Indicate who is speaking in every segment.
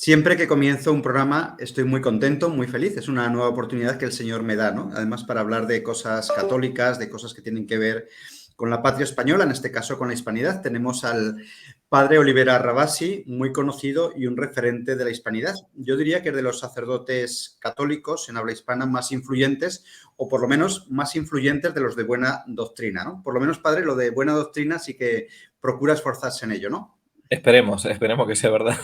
Speaker 1: Siempre que comienzo un programa estoy muy contento, muy feliz. Es una nueva oportunidad que el Señor me da, ¿no? Además, para hablar de cosas católicas, de cosas que tienen que ver con la patria española, en este caso con la hispanidad. Tenemos al padre Olivera Rabasi, muy conocido y un referente de la hispanidad. Yo diría que es de los sacerdotes católicos en habla hispana más influyentes, o por lo menos más influyentes de los de buena doctrina, ¿no? Por lo menos, padre, lo de buena doctrina sí que procura esforzarse en ello, ¿no?
Speaker 2: Esperemos que sea verdad.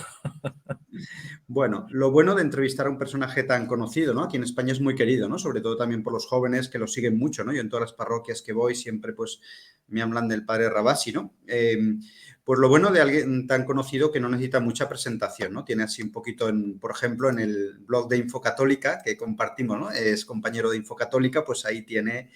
Speaker 1: Bueno, lo bueno de entrevistar a un personaje tan conocido, ¿no? Aquí en España es muy querido, ¿no? Sobre todo también por los jóvenes que lo siguen mucho, ¿no? Yo en todas las parroquias que voy siempre, pues, me hablan del padre Rabasi, ¿no? Pues lo bueno de alguien tan conocido que no necesita mucha presentación, ¿no? Tiene así un poquito, por ejemplo, en el blog de Infocatólica que compartimos, ¿no? Es compañero de Infocatólica, pues ahí tiene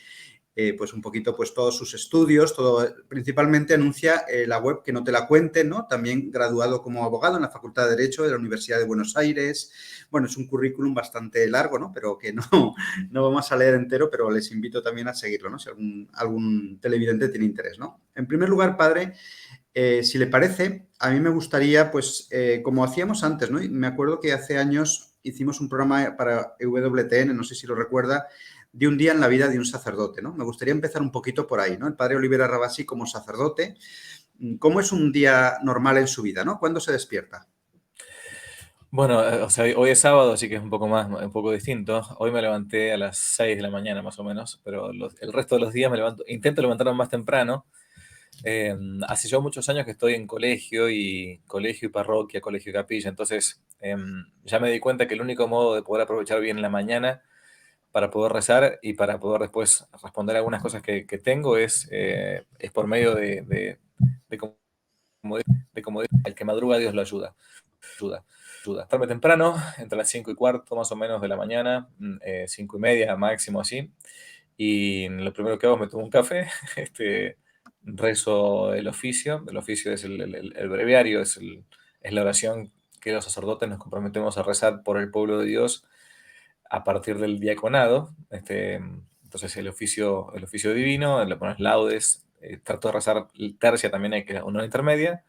Speaker 1: pues un poquito pues todos sus estudios, todo, principalmente anuncia la web Que no te la cuenten, ¿no? También graduado como abogado en la Facultad de Derecho de la Universidad de Buenos Aires. Bueno, es un currículum bastante largo, ¿no? Pero que no vamos a leer entero, pero les invito también a seguirlo, ¿no? Si algún televidente tiene interés, ¿no? En primer lugar, padre, si le parece, a mí me gustaría, pues, como hacíamos antes, ¿no? Y me acuerdo que hace años hicimos un programa para WTN, no sé si lo recuerda, de un día en la vida de un sacerdote, ¿no? Me gustaría empezar un poquito por ahí, ¿no? El padre Olivera Rabasi como sacerdote, ¿cómo es un día normal en su vida, ¿no? ¿Cuándo se despierta?
Speaker 2: Bueno, o sea, hoy es sábado, así que es un poco distinto. Hoy me levanté a las 6 de la mañana más o menos, pero el resto de los días intento levantarme más temprano. Eh, Hace yo muchos años que estoy en colegio y parroquia, colegio y capilla, entonces ya me di cuenta que el único modo de poder aprovechar bien la mañana para poder rezar y para poder después responder algunas cosas que tengo es por medio de como, de como dice, el que madruga Dios lo ayuda. Estarme temprano, entre las 5:15 más o menos de la mañana, 5:30 máximo así, y lo primero que hago es me tomo un café, rezo el oficio es el breviario, es la oración que los sacerdotes nos comprometemos a rezar por el pueblo de Dios a partir del diaconado. Entonces el oficio divino, le pones laudes, trato de rezar tercia también, hay que una intermedia,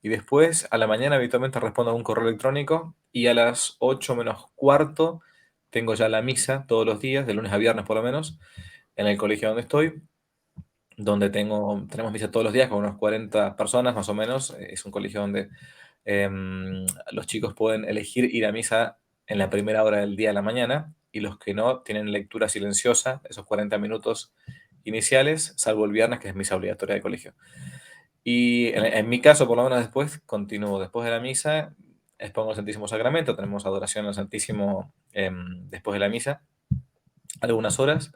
Speaker 2: y después a la mañana habitualmente respondo a un correo electrónico y a las 8 menos cuarto tengo ya la misa todos los días, de lunes a viernes por lo menos, en el colegio donde estoy, donde tenemos misa todos los días con unas 40 personas más o menos. Es un colegio donde los chicos pueden elegir ir a misa en la primera hora del día de la mañana y los que no tienen lectura silenciosa, esos 40 minutos iniciales, salvo el viernes, que es misa obligatoria de colegio. Y en mi caso, por lo menos después, continúo después de la misa, expongo el Santísimo Sacramento, tenemos adoración al Santísimo después de la misa, algunas horas,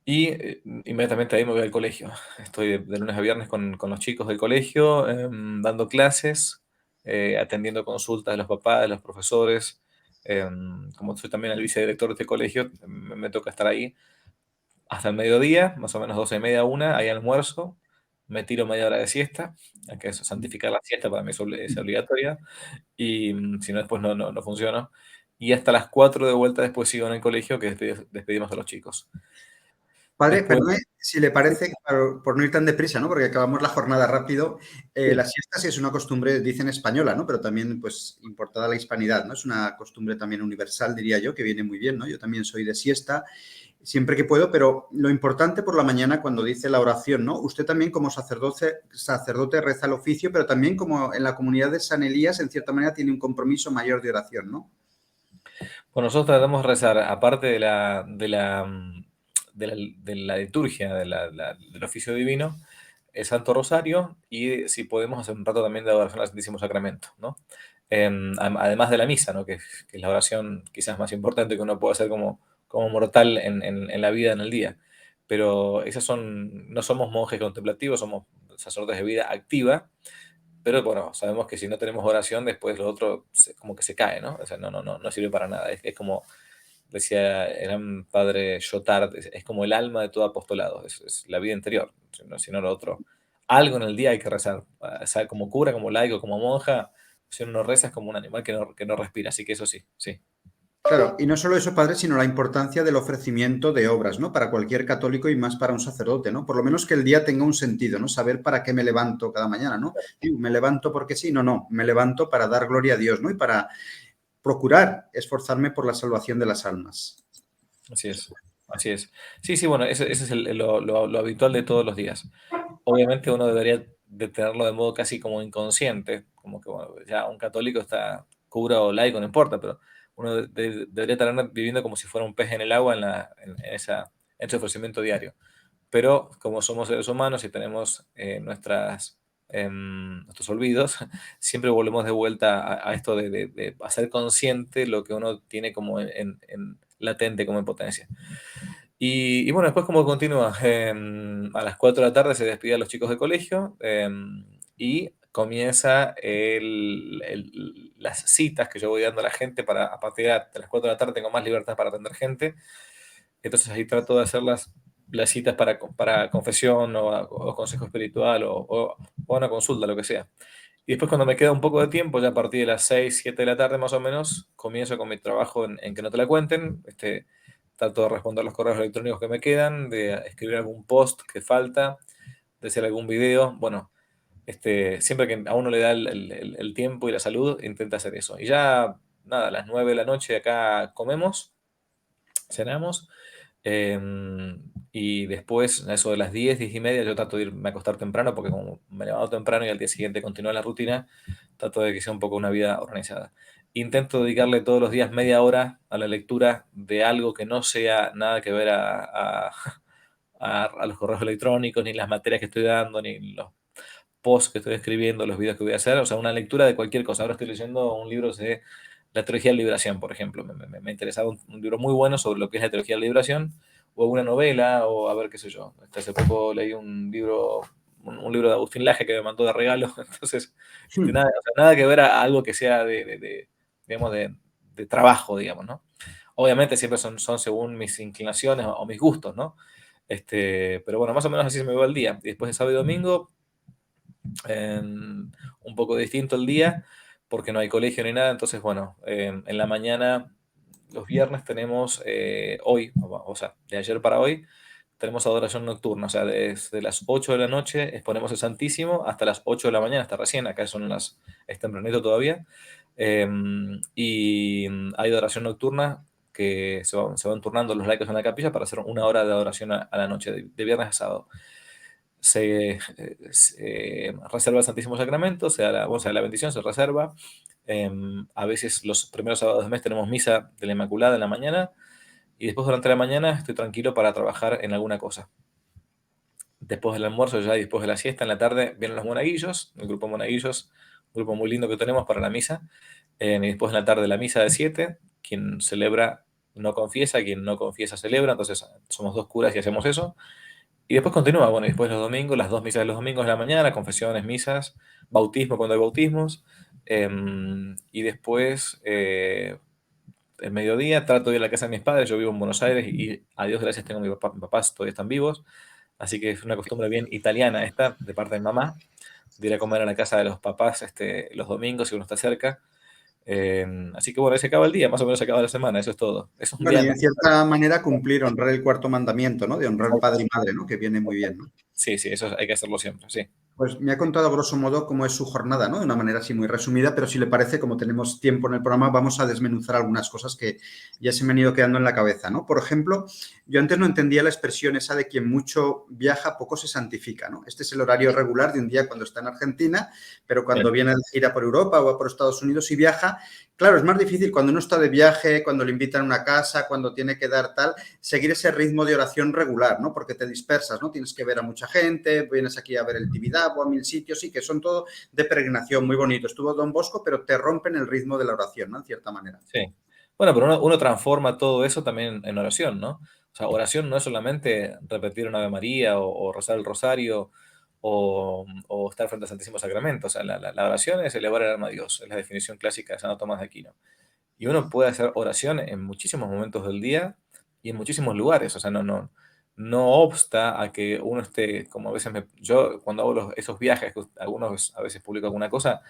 Speaker 2: y inmediatamente ahí me voy al colegio. Estoy de lunes a viernes con los chicos del colegio, dando clases, atendiendo consultas de los papás, de los profesores. Como soy también el vicedirector de este colegio, me toca estar ahí hasta el mediodía, más o menos 12:30, una, hay almuerzo, me tiro media hora de siesta, que es santificar la siesta para mí es obligatoria, y si no después no funciona. Y hasta las 4 de vuelta después sigo en el colegio que despedimos a los chicos.
Speaker 1: Padre,
Speaker 2: Después,
Speaker 1: perdone, si le parece, por no ir tan deprisa, ¿no? Porque acabamos la jornada rápido. La
Speaker 2: sí.
Speaker 1: siesta sí es una costumbre, dicen española, ¿no? Pero también, pues, importada a la hispanidad, ¿no? Es una costumbre también universal, diría yo, que viene muy bien, ¿no? Yo también soy de siesta siempre que puedo, pero lo importante por la mañana cuando dice la oración, ¿no? Usted también como sacerdote reza el oficio, pero también como en la comunidad de San Elías, en cierta manera, tiene un compromiso mayor de oración, ¿no?
Speaker 2: Bueno, nosotros tratamos de rezar, aparte de la liturgia, del oficio divino, el Santo Rosario, y si podemos hacer un rato también de adoración al Santísimo Sacramento, ¿no? Además de la misa, ¿no? Que es la oración quizás más importante que uno puede hacer como mortal en la vida, en el día. Pero no somos monjes contemplativos, somos sacerdotes de vida activa, pero bueno, sabemos que si no tenemos oración, después lo otro como que se cae, ¿no? O sea, no sirve para nada. Es como decía el gran padre Jotard, es como el alma de todo apostolado, es la vida interior, si no lo otro. Algo en el día hay que rezar, o sea, como cura, como laico, como monja, si uno no reza es como un animal que no respira, así que eso sí, sí.
Speaker 1: Claro, y no solo eso, padre, sino la importancia del ofrecimiento de obras, ¿no? Para cualquier católico y más para un sacerdote, ¿no? Por lo menos que el día tenga un sentido, ¿no? Saber para qué me levanto cada mañana, ¿no? Digo, me levanto porque sí, no, me levanto para dar gloria a Dios, ¿no? Y para procurar esforzarme por la salvación de las almas.
Speaker 2: Así es, así es. Sí, sí, bueno, ese es lo habitual de todos los días. Obviamente uno debería de tenerlo de modo casi como inconsciente, como que bueno, ya un católico está cura o laico, no importa, pero uno debería estar viviendo como si fuera un pez en el agua en ese ofrecimiento diario. Pero como somos seres humanos y tenemos nuestros olvidos, siempre volvemos de vuelta a esto de hacer consciente lo que uno tiene como en latente, como en potencia. Y bueno, después como continúa, a las 4 de la tarde se despide a los chicos del colegio y comienza las citas que yo voy dando a la gente para a partir de las 4 de la tarde tengo más libertad para atender gente. Entonces ahí trato de hacer las citas para confesión o consejo espiritual o una consulta, lo que sea. Y después cuando me queda un poco de tiempo, ya a partir de las 6 7 de la tarde más o menos, comienzo con mi trabajo en que no te la cuenten. Trato de responder los correos electrónicos que me quedan, de escribir algún post que falta, de hacer algún video. Bueno, siempre que a uno le da el tiempo y la salud, intenta hacer eso. Y ya, nada, a las 9 de la noche acá comemos, cenamos. Y después, a eso de las 10 10 y media, yo trato de irme a acostar temprano porque como me levanto temprano y al día siguiente continúa la rutina, trato de que sea un poco una vida organizada. Intento dedicarle todos los días media hora a la lectura de algo que no sea nada que ver a los correos electrónicos, ni las materias que estoy dando, ni los posts que estoy escribiendo, los videos que voy a hacer, o sea, una lectura de cualquier cosa. Ahora estoy leyendo un libro de la teología de la liberación, por ejemplo. Me interesaba un libro muy bueno sobre lo que es la teología de la liberación, o una novela, o a ver qué sé yo. Hace poco leí un libro de Agustín Laje que me mandó de regalo, entonces, nada, o sea, nada que ver a algo que sea digamos, de trabajo, digamos, ¿no? Obviamente siempre son según mis inclinaciones o mis gustos, ¿no? Pero bueno, más o menos así se me va el día. Y después de sábado y domingo, un poco distinto el día, porque no hay colegio ni nada, entonces bueno, en la mañana, los viernes tenemos, hoy, o sea, de ayer para hoy, tenemos adoración nocturna, o sea, desde las 8 de la noche exponemos el Santísimo hasta las 8 de la mañana, hasta recién, acá es tempranito todavía, y hay adoración nocturna que se van turnando los laicos en la capilla para hacer una hora de adoración a la noche, de viernes a sábado. Se reserva el Santísimo Sacramento, se da la bendición, se reserva. A veces los primeros sábados del mes tenemos misa de la Inmaculada en la mañana y después durante la mañana estoy tranquilo para trabajar en alguna cosa. Después del almuerzo, ya y después de la siesta, en la tarde vienen los monaguillos, el grupo monaguillos, un grupo muy lindo que tenemos para la misa. Y después en la tarde la misa de 7, quien celebra no confiesa, quien no confiesa celebra, entonces somos dos curas y hacemos eso. Y después continúa, bueno, y después los domingos, las dos misas de los domingos de la mañana, confesiones, misas, bautismo cuando hay bautismos, y después, el mediodía, trato de ir a la casa de mis padres, yo vivo en Buenos Aires y a Dios gracias tengo mis papás, todavía están vivos, así que es una costumbre bien italiana esta, de parte de mi mamá, de ir a comer a la casa de los papás los domingos si uno está cerca. Así que bueno, ahí se acaba el día, más o menos se acaba la semana, eso es todo. Es un
Speaker 1: Bueno,
Speaker 2: día
Speaker 1: y en cierta manera cumplir, honrar el cuarto mandamiento, ¿no? De honrar padre y madre, ¿no? Que viene muy bien, ¿no?
Speaker 2: Sí, sí, eso hay que hacerlo siempre, sí.
Speaker 1: Pues me ha contado a grosso modo cómo es su jornada, ¿no? De una manera así muy resumida, pero si le parece, como tenemos tiempo en el programa, vamos a desmenuzar algunas cosas que ya se me han ido quedando en la cabeza, ¿no? Por ejemplo, yo antes no entendía la expresión esa de quien mucho viaja, poco se santifica, ¿no? Este es el horario regular de un día cuando está en Argentina, pero cuando viene de gira por Europa o va por Estados Unidos y viaja, claro, es más difícil cuando uno está de viaje, cuando le invitan a una casa, cuando tiene que dar tal, seguir ese ritmo de oración regular, ¿no? Porque te dispersas, ¿no? Tienes que ver a mucha gente, vienes aquí a ver el Tibidabo, a 1000 sitios, sí, que son todo de peregrinación, muy bonito. Estuvo Don Bosco, pero te rompen el ritmo de la oración, ¿no? En cierta manera.
Speaker 2: Sí. Bueno, pero uno transforma todo eso también en oración, ¿no? O sea, oración no es solamente repetir una Ave María o rezar el rosario o estar frente al Santísimo Sacramento. O sea, la oración es elevar el alma a Dios, es la definición clásica de Santo Tomás de Aquino. Y uno puede hacer oración en muchísimos momentos del día y en muchísimos lugares. O sea, no obsta a que uno esté, como a veces yo cuando hago esos viajes, que algunos a veces publico alguna cosa,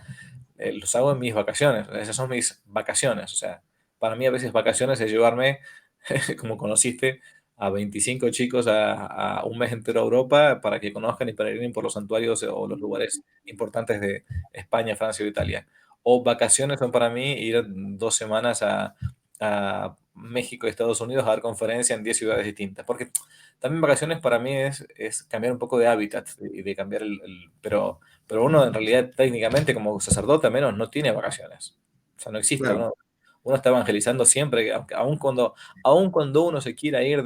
Speaker 2: los hago en mis vacaciones. Esas son mis vacaciones. O sea, para mí a veces vacaciones es llevarme, como conociste, a 25 chicos a un mes entero a Europa para que conozcan y peregrinen por los santuarios o los lugares importantes de España, Francia o Italia. O vacaciones son para mí ir 2 semanas a México y Estados Unidos a dar conferencia en 10 ciudades distintas. Porque también vacaciones para mí es cambiar un poco de hábitat y de cambiar pero uno en realidad técnicamente como sacerdote al menos no tiene vacaciones. O sea, no existe.
Speaker 1: Claro,
Speaker 2: Uno está evangelizando siempre, aun cuando uno se quiera ir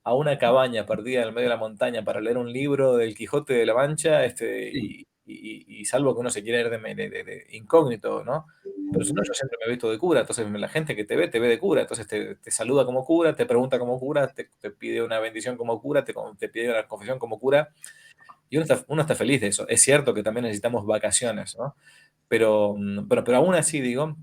Speaker 2: a una cabaña perdida en el medio de la montaña para leer un libro del Quijote de la Mancha,
Speaker 1: sí,
Speaker 2: y salvo que uno se quiera ir de incógnito, ¿no? Pero si no, yo siempre me he visto de cura, entonces la gente que te ve de cura, entonces te saluda como cura, te pregunta como cura, te pide una bendición como cura, te pide una confesión como cura, y uno está feliz de eso. Es cierto que también necesitamos vacaciones, ¿no? Pero aún así, digo,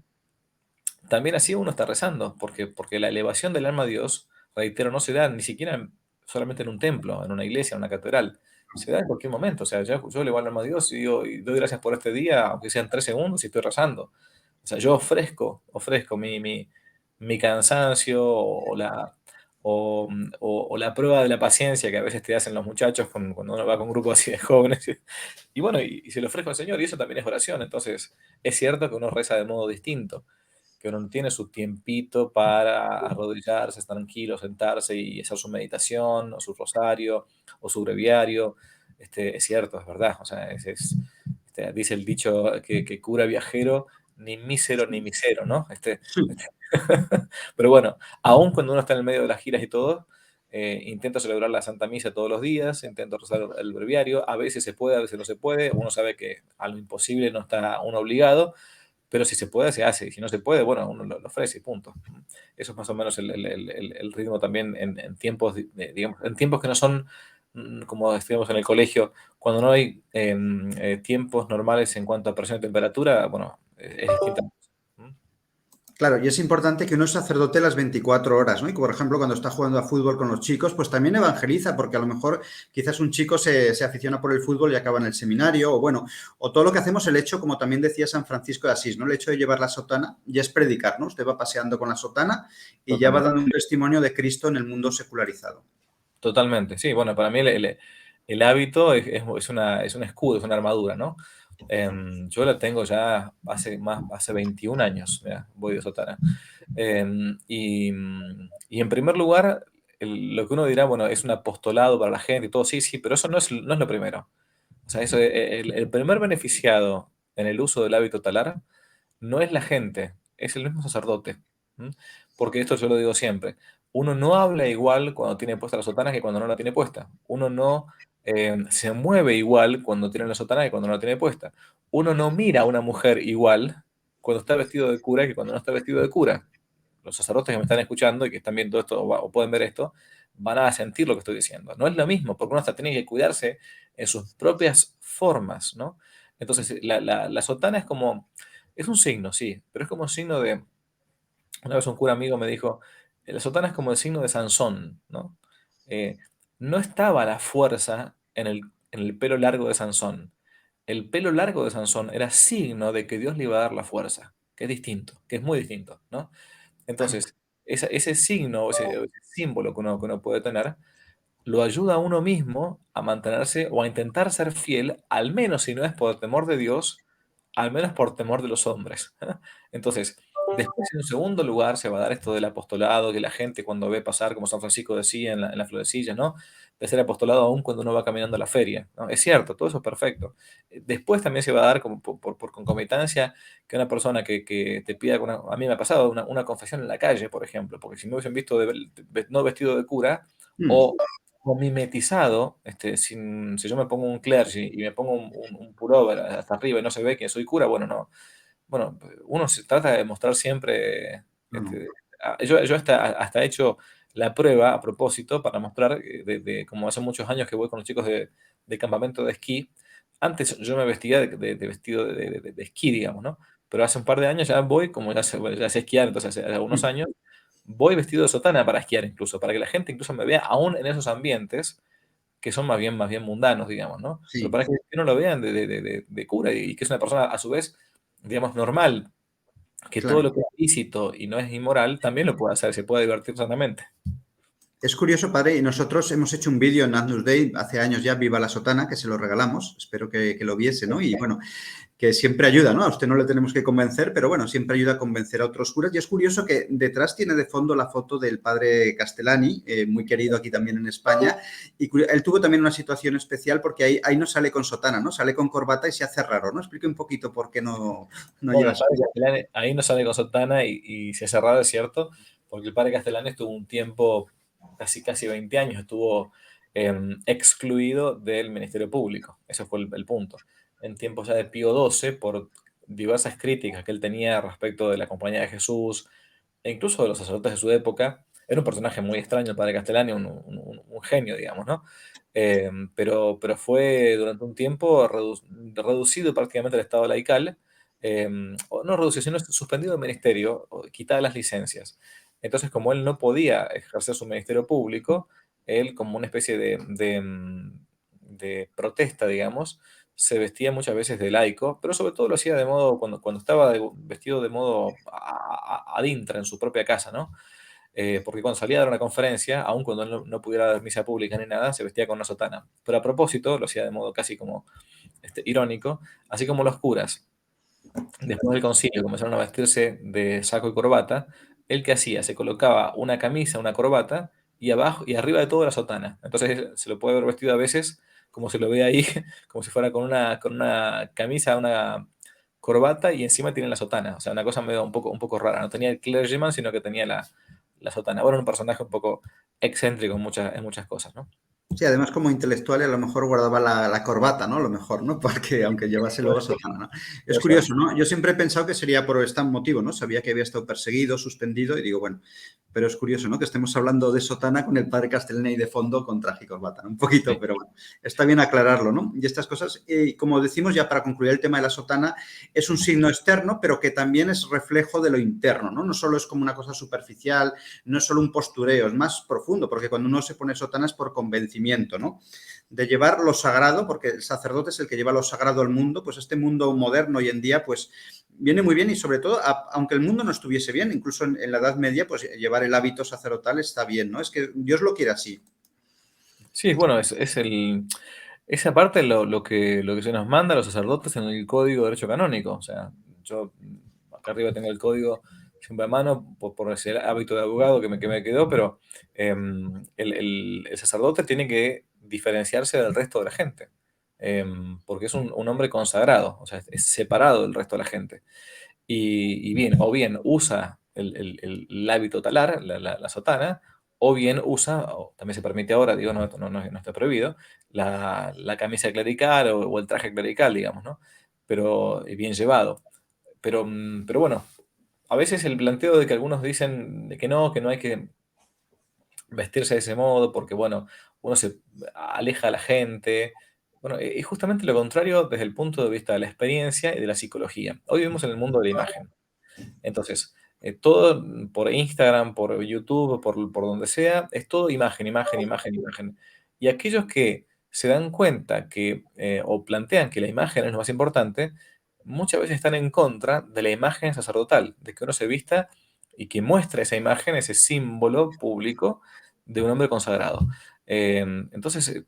Speaker 2: también así uno está rezando, porque la elevación del alma a Dios, reitero, no se da ni siquiera solamente en un templo, en una iglesia, en una catedral. Se da en cualquier momento. O sea, yo elevo el alma a Dios y digo, y doy gracias por este día, aunque sean 3 segundos, y estoy rezando. O sea, yo ofrezco mi cansancio o la prueba de la paciencia que a veces te hacen los muchachos cuando uno va con grupos así de jóvenes. Y bueno, y se lo ofrezco al Señor, y eso también es oración. Entonces, es cierto que uno reza de modo distinto, que uno tiene su tiempito para arrodillarse, estar tranquilo, sentarse y hacer su meditación, o su rosario, o su breviario. Es cierto, es verdad. O sea, dice el dicho que cura viajero, ni mísero ni misero, ¿no? Pero bueno, aún cuando uno está en el medio de las giras y todo, intento celebrar la Santa Misa todos los días, intento rezar el breviario, a veces se puede, a veces no se puede, uno sabe que a lo imposible no está uno obligado, pero si se puede, se hace, y si no se puede, bueno, uno lo ofrece y punto. Eso es más o menos el ritmo también en tiempos, digamos, en tiempos que no son como estudiamos en el colegio, cuando no hay tiempos normales en cuanto a presión y temperatura, bueno, es distinta.
Speaker 1: claro, y es importante que uno es sacerdote las 24 horas, ¿no? Y por ejemplo, cuando está jugando a fútbol con los chicos, pues también evangeliza, porque a lo mejor quizás un chico se aficiona por el fútbol y acaba en el seminario, o bueno, o todo lo que hacemos, el hecho, como también decía San Francisco de Asís, ¿no? El hecho de llevar la sotana ya es predicar, ¿no? Usted va paseando con la sotana y ya va
Speaker 2: Totalmente.
Speaker 1: dando un testimonio de Cristo en el mundo secularizado.
Speaker 2: Totalmente, sí. Bueno, para mí el hábito es un escudo, es una armadura, ¿no? Yo la tengo ya hace 21 años, mira, voy de sotana. Y en primer lugar, lo que uno dirá, bueno, es un apostolado para la gente y todo, sí, sí, pero eso no es lo primero. O sea, el primer beneficiado en el uso del hábito talar no es la gente, es el mismo sacerdote. ¿M? Porque esto yo lo digo siempre. Uno no habla igual cuando tiene puesta la sotana que cuando no la tiene puesta. Uno no se mueve igual cuando tiene la sotana que cuando no la tiene puesta. Uno no mira a una mujer igual cuando está vestido de cura que cuando no está vestido de cura. Los sacerdotes que me están escuchando y que están viendo esto o pueden ver esto, van a sentir lo que estoy diciendo. No es lo mismo, porque uno hasta tiene que cuidarse en sus propias formas, ¿no? Entonces, la sotana es un signo, sí, pero es como un signo de, una vez un cura amigo me dijo, la sotana es como el signo de Sansón, ¿no? Eh, no estaba la fuerza en el pelo largo de Sansón. El pelo largo de Sansón era signo de que Dios le iba a dar la fuerza, que es distinto, que es muy distinto, ¿no? Entonces, ese signo, ese símbolo que uno puede tener, lo ayuda a uno mismo a mantenerse o a intentar ser fiel, al menos si no es por temor de Dios, al menos por temor de los hombres. Entonces, después en un segundo lugar se va a dar esto del apostolado, que la gente cuando ve pasar, como San Francisco decía en la florecilla, ¿no? De ser apostolado aún cuando uno va caminando a la feria, ¿no? Es cierto, todo eso es perfecto. Después también se va a dar como por concomitancia que una persona que te pida, a mí me ha pasado una confesión en la calle, por ejemplo, porque si me hubiesen visto no vestido de cura,
Speaker 1: Mm,
Speaker 2: o mimetizado, si yo me pongo un clergy y me pongo un pullover hasta arriba y no se ve que soy cura, bueno, no. Bueno, uno se trata de mostrar siempre,
Speaker 1: no, no.
Speaker 2: yo hasta he hecho la prueba a propósito para mostrar, como hace muchos años que voy con los chicos de campamento de esquí. Antes yo me vestía de vestido de esquí, digamos, ¿no? Pero hace un par de años ya voy, como bueno, ya sé esquiar, entonces hace algunos
Speaker 1: Mm,
Speaker 2: años, voy vestido de sotana para esquiar incluso, para que la gente incluso me vea aún en esos ambientes que son más bien mundanos, digamos, ¿no? Pero
Speaker 1: sí,
Speaker 2: para que no lo vean de cura y que es una persona a su vez, digamos, normal, que todo
Speaker 1: claro.
Speaker 2: lo que es lícito y no es inmoral también lo puede hacer, se puede divertir sanamente.
Speaker 1: Es curioso, padre, y nosotros hemos hecho un vídeo en Agnus Dei hace años ya, Viva la Sotana, que se lo regalamos, espero que lo viese, ¿no? Y bueno, que siempre ayuda, ¿no? A usted no le tenemos que convencer, pero bueno, siempre ayuda a convencer a otros curas. Y es curioso que detrás tiene de fondo la foto del padre Castellani, muy querido aquí también en España, y él tuvo también una situación especial porque ahí no sale con sotana, ¿no? Sale con corbata y se hace raro, ¿no? Explique un poquito por qué no
Speaker 2: Bueno,
Speaker 1: lleva
Speaker 2: el padre
Speaker 1: su...
Speaker 2: Castellani ahí no sale con sotana y se ha cerrado, es cierto, porque el padre Castellani estuvo un tiempo, casi 20 años, estuvo excluido del Ministerio Público. Ese fue el punto. En tiempos ya de Pío XII, por diversas críticas que él tenía respecto de la Compañía de Jesús e incluso de los sacerdotes de su época, era un personaje muy extraño el padre Castellani, un genio, digamos, ¿no? Pero fue durante un tiempo reducido prácticamente al estado laical, o no reducido, sino suspendido del ministerio, o quitadas las licencias. Entonces, como él no podía ejercer su ministerio público, él, como una especie de protesta, digamos, se vestía muchas veces de laico, pero sobre todo lo hacía de modo, cuando estaba vestido de modo adintra en su propia casa, ¿no? Porque cuando salía a dar una conferencia, aun cuando él no pudiera dar misa pública ni nada, se vestía con una sotana. Pero a propósito, lo hacía de modo casi como irónico, así como los curas. Después del concilio comenzaron a vestirse de saco y corbata. ¿Él qué hacía? Se colocaba una camisa, una corbata y abajo y arriba de todo la sotana. Entonces se lo puede ver vestido a veces como se lo ve ahí, como si fuera con una camisa, una corbata y encima tiene la sotana. O sea, una cosa medio un poco rara. No tenía el clergyman, sino que tenía la sotana. Bueno, era un personaje un poco excéntrico en muchas cosas, ¿no?
Speaker 1: Sí, además como intelectual a lo mejor guardaba la corbata, ¿no? A lo mejor, ¿no? Porque aunque llevase
Speaker 2: Puede
Speaker 1: luego
Speaker 2: ser,
Speaker 1: sotana, ¿no? Es
Speaker 2: puede ser.
Speaker 1: curioso, ¿no? Yo siempre he pensado que sería por este motivo, ¿no? Sabía que había estado perseguido, suspendido y digo, bueno, pero es curioso, ¿no? Que estemos hablando de sotana con el padre Castellani de fondo con traje y corbata, ¿no? Un poquito,
Speaker 2: Sí.
Speaker 1: pero bueno, está bien aclararlo, ¿no? Y estas cosas, como decimos ya para concluir el tema de la sotana, es un signo externo, pero que también es reflejo de lo interno, ¿no? No solo es como una cosa superficial, no es solo un postureo, es más profundo, porque cuando uno se pone sotana es por convencimiento, ¿no? De llevar lo sagrado, porque el sacerdote es el que lleva lo sagrado al mundo, pues este mundo moderno hoy en día, pues viene muy bien y sobre todo, aunque el mundo no estuviese bien, incluso en la Edad Media, pues llevar el hábito sacerdotal está bien, ¿no? Es que Dios lo quiere así.
Speaker 2: Sí, bueno, esa parte lo que se nos manda a los sacerdotes en el Código de Derecho Canónico. O sea, yo acá arriba tengo el código siempre a mano por ese hábito de abogado que me quedó, pero el sacerdote tiene que diferenciarse del resto de la gente, porque es un hombre consagrado, o sea, es separado del resto de la gente. Y bien, o bien usa el hábito talar, la sotana, o bien usa, o también se permite ahora, digo, no está prohibido, la camisa clerical o el traje clerical, digamos, ¿no? Pero bien llevado. Pero bueno, a veces el planteo de que algunos dicen de que no hay que vestirse de ese modo porque, bueno, uno se aleja a la gente. Bueno, es justamente lo contrario desde el punto de vista de la experiencia y de la psicología. Hoy vivimos en el mundo de la imagen. Entonces, todo por Instagram, por YouTube, por donde sea, es todo imagen, imagen, imagen, imagen. Y aquellos que se dan cuenta o plantean que la imagen es lo más importante, muchas veces están en contra de la imagen sacerdotal, de que uno se vista y que muestre esa imagen, ese símbolo público de un hombre consagrado. Entonces,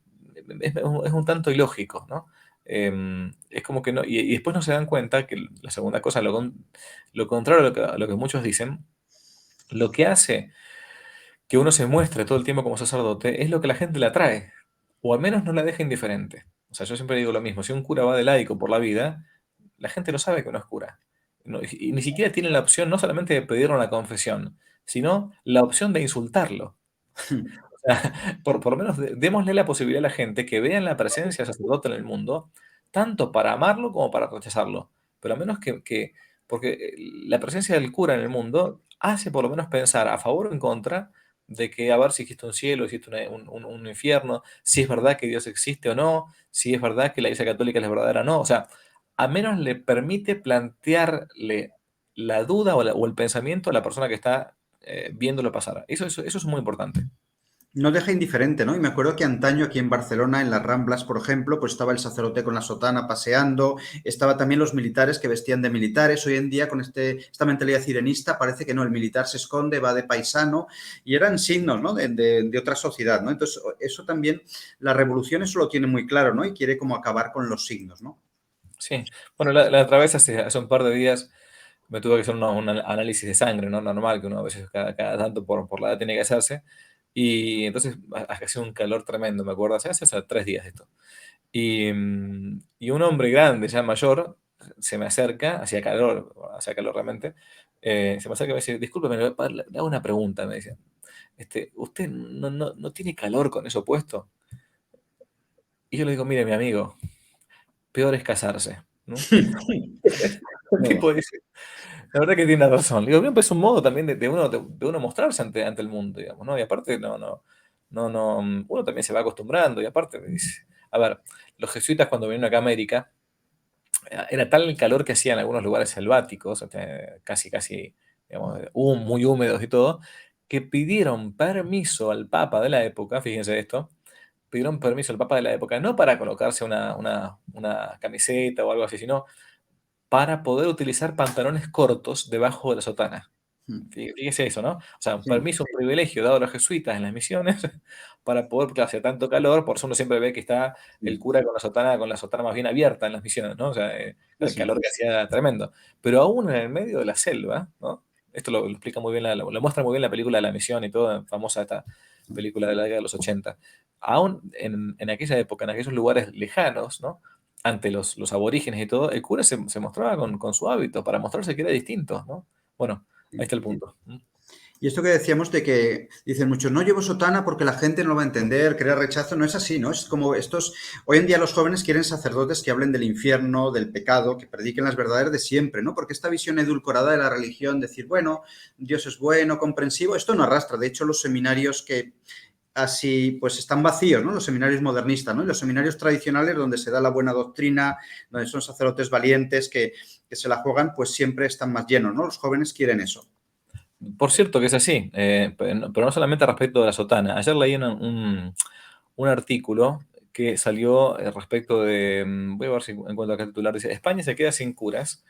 Speaker 2: es un tanto ilógico, ¿no? Es como que no, y después no se dan cuenta que la segunda cosa, lo contrario a lo que muchos dicen, lo que hace que uno se muestre todo el tiempo como sacerdote es lo que la gente le atrae, o al menos no la deja indiferente. O sea, yo siempre digo lo mismo, si un cura va de laico por la vida, la gente no sabe que uno es cura. Y ni siquiera tiene la opción no solamente de pedirle una confesión, sino la opción de insultarlo. O sea, por lo menos démosle la posibilidad a la gente que vean la presencia del sacerdote en el mundo, tanto para amarlo como para rechazarlo. Pero a menos porque la presencia del cura en el mundo hace por lo menos pensar a favor o en contra de que a ver si existe un cielo, existe un infierno, si es verdad que Dios existe o no, si es verdad que la Iglesia Católica es verdadera o no. O sea, a menos le permite plantearle la duda o el pensamiento a la persona que está viéndolo pasar. Eso es muy importante.
Speaker 1: No deja indiferente, ¿no? Y me acuerdo que antaño aquí en Barcelona, en las Ramblas, por ejemplo, pues estaba el sacerdote con la sotana paseando, estaba también los militares que vestían de militares. Hoy en día, con esta mentalidad sirenista, parece que no, el militar se esconde, va de paisano, y eran signos, ¿no? De otra sociedad, ¿no? Entonces, eso también, la revolución eso lo tiene muy claro, ¿no? Y quiere como acabar con los signos, ¿no?
Speaker 2: Sí. Bueno, la otra vez, hace un par de días, me tuve que hacer un análisis de sangre, ¿no? Normal, que uno a veces cada tanto por la edad tiene que hacerse. Y entonces hacía un calor tremendo, me acuerdo, hace 3 días esto. Y un hombre grande, ya mayor, se me acerca, hacía calor realmente, se me acerca y me dice, discúlpeme, le hago una pregunta, me dice, ¿usted no tiene calor con eso puesto? Y yo le digo, mire, mi amigo, peor es casarse, ¿no? El
Speaker 1: No.
Speaker 2: tipo dice, la verdad que tiene razón. Le digo, bien, pues es un modo también de uno mostrarse ante el mundo, digamos, ¿no? Y aparte, uno también se va acostumbrando, y aparte, me dice, a ver, los jesuitas cuando vinieron acá a América, era tal el calor que hacía en algunos lugares selváticos, casi, digamos, muy húmedos y todo, que pidieron permiso al Papa de la época, fíjense esto, pidieron permiso al Papa de la época, no para colocarse una camiseta o algo así, sino para poder utilizar pantalones cortos debajo de la sotana. Fíjese eso, ¿no? O sea, un
Speaker 1: Sí,
Speaker 2: permiso, un privilegio dado a los jesuitas en las misiones para poder, porque hace tanto calor, por eso uno siempre ve que está el
Speaker 1: sí,
Speaker 2: cura con la sotana más bien abierta en las misiones, ¿no? O sea,
Speaker 1: sí,
Speaker 2: el
Speaker 1: sí.
Speaker 2: calor que hacía tremendo. Pero aún en el medio de la selva, ¿no? Esto lo explica muy bien, lo muestra muy bien la película de La Misión y todo, famosa esta película de la década de los 80. Aún en aquella época, en aquellos lugares lejanos, ¿no? Ante los aborígenes y todo, el cura se mostraba con su hábito para mostrarse que era distinto, ¿no? Bueno, ahí
Speaker 1: Sí.
Speaker 2: está el punto.
Speaker 1: Y esto que decíamos de que dicen muchos, no llevo sotana porque la gente no lo va a entender, crea rechazo, no es así, ¿no? Es como estos, hoy en día los jóvenes quieren sacerdotes que hablen del infierno, del pecado, que prediquen las verdades de siempre, ¿no? Porque esta visión edulcorada de la religión, decir, bueno, Dios es bueno, comprensivo, esto no arrastra. De hecho, los seminarios que así, pues están vacíos, ¿no? Los seminarios modernistas, ¿no? Y los seminarios tradicionales donde se da la buena doctrina, donde son sacerdotes valientes que se la juegan, pues siempre están más llenos, ¿no? Los jóvenes quieren eso.
Speaker 2: Por cierto que es así, pero no solamente respecto de la sotana. Ayer leí un artículo que salió respecto de, voy a ver si encuentro acá el titular, dice, España se queda sin curas,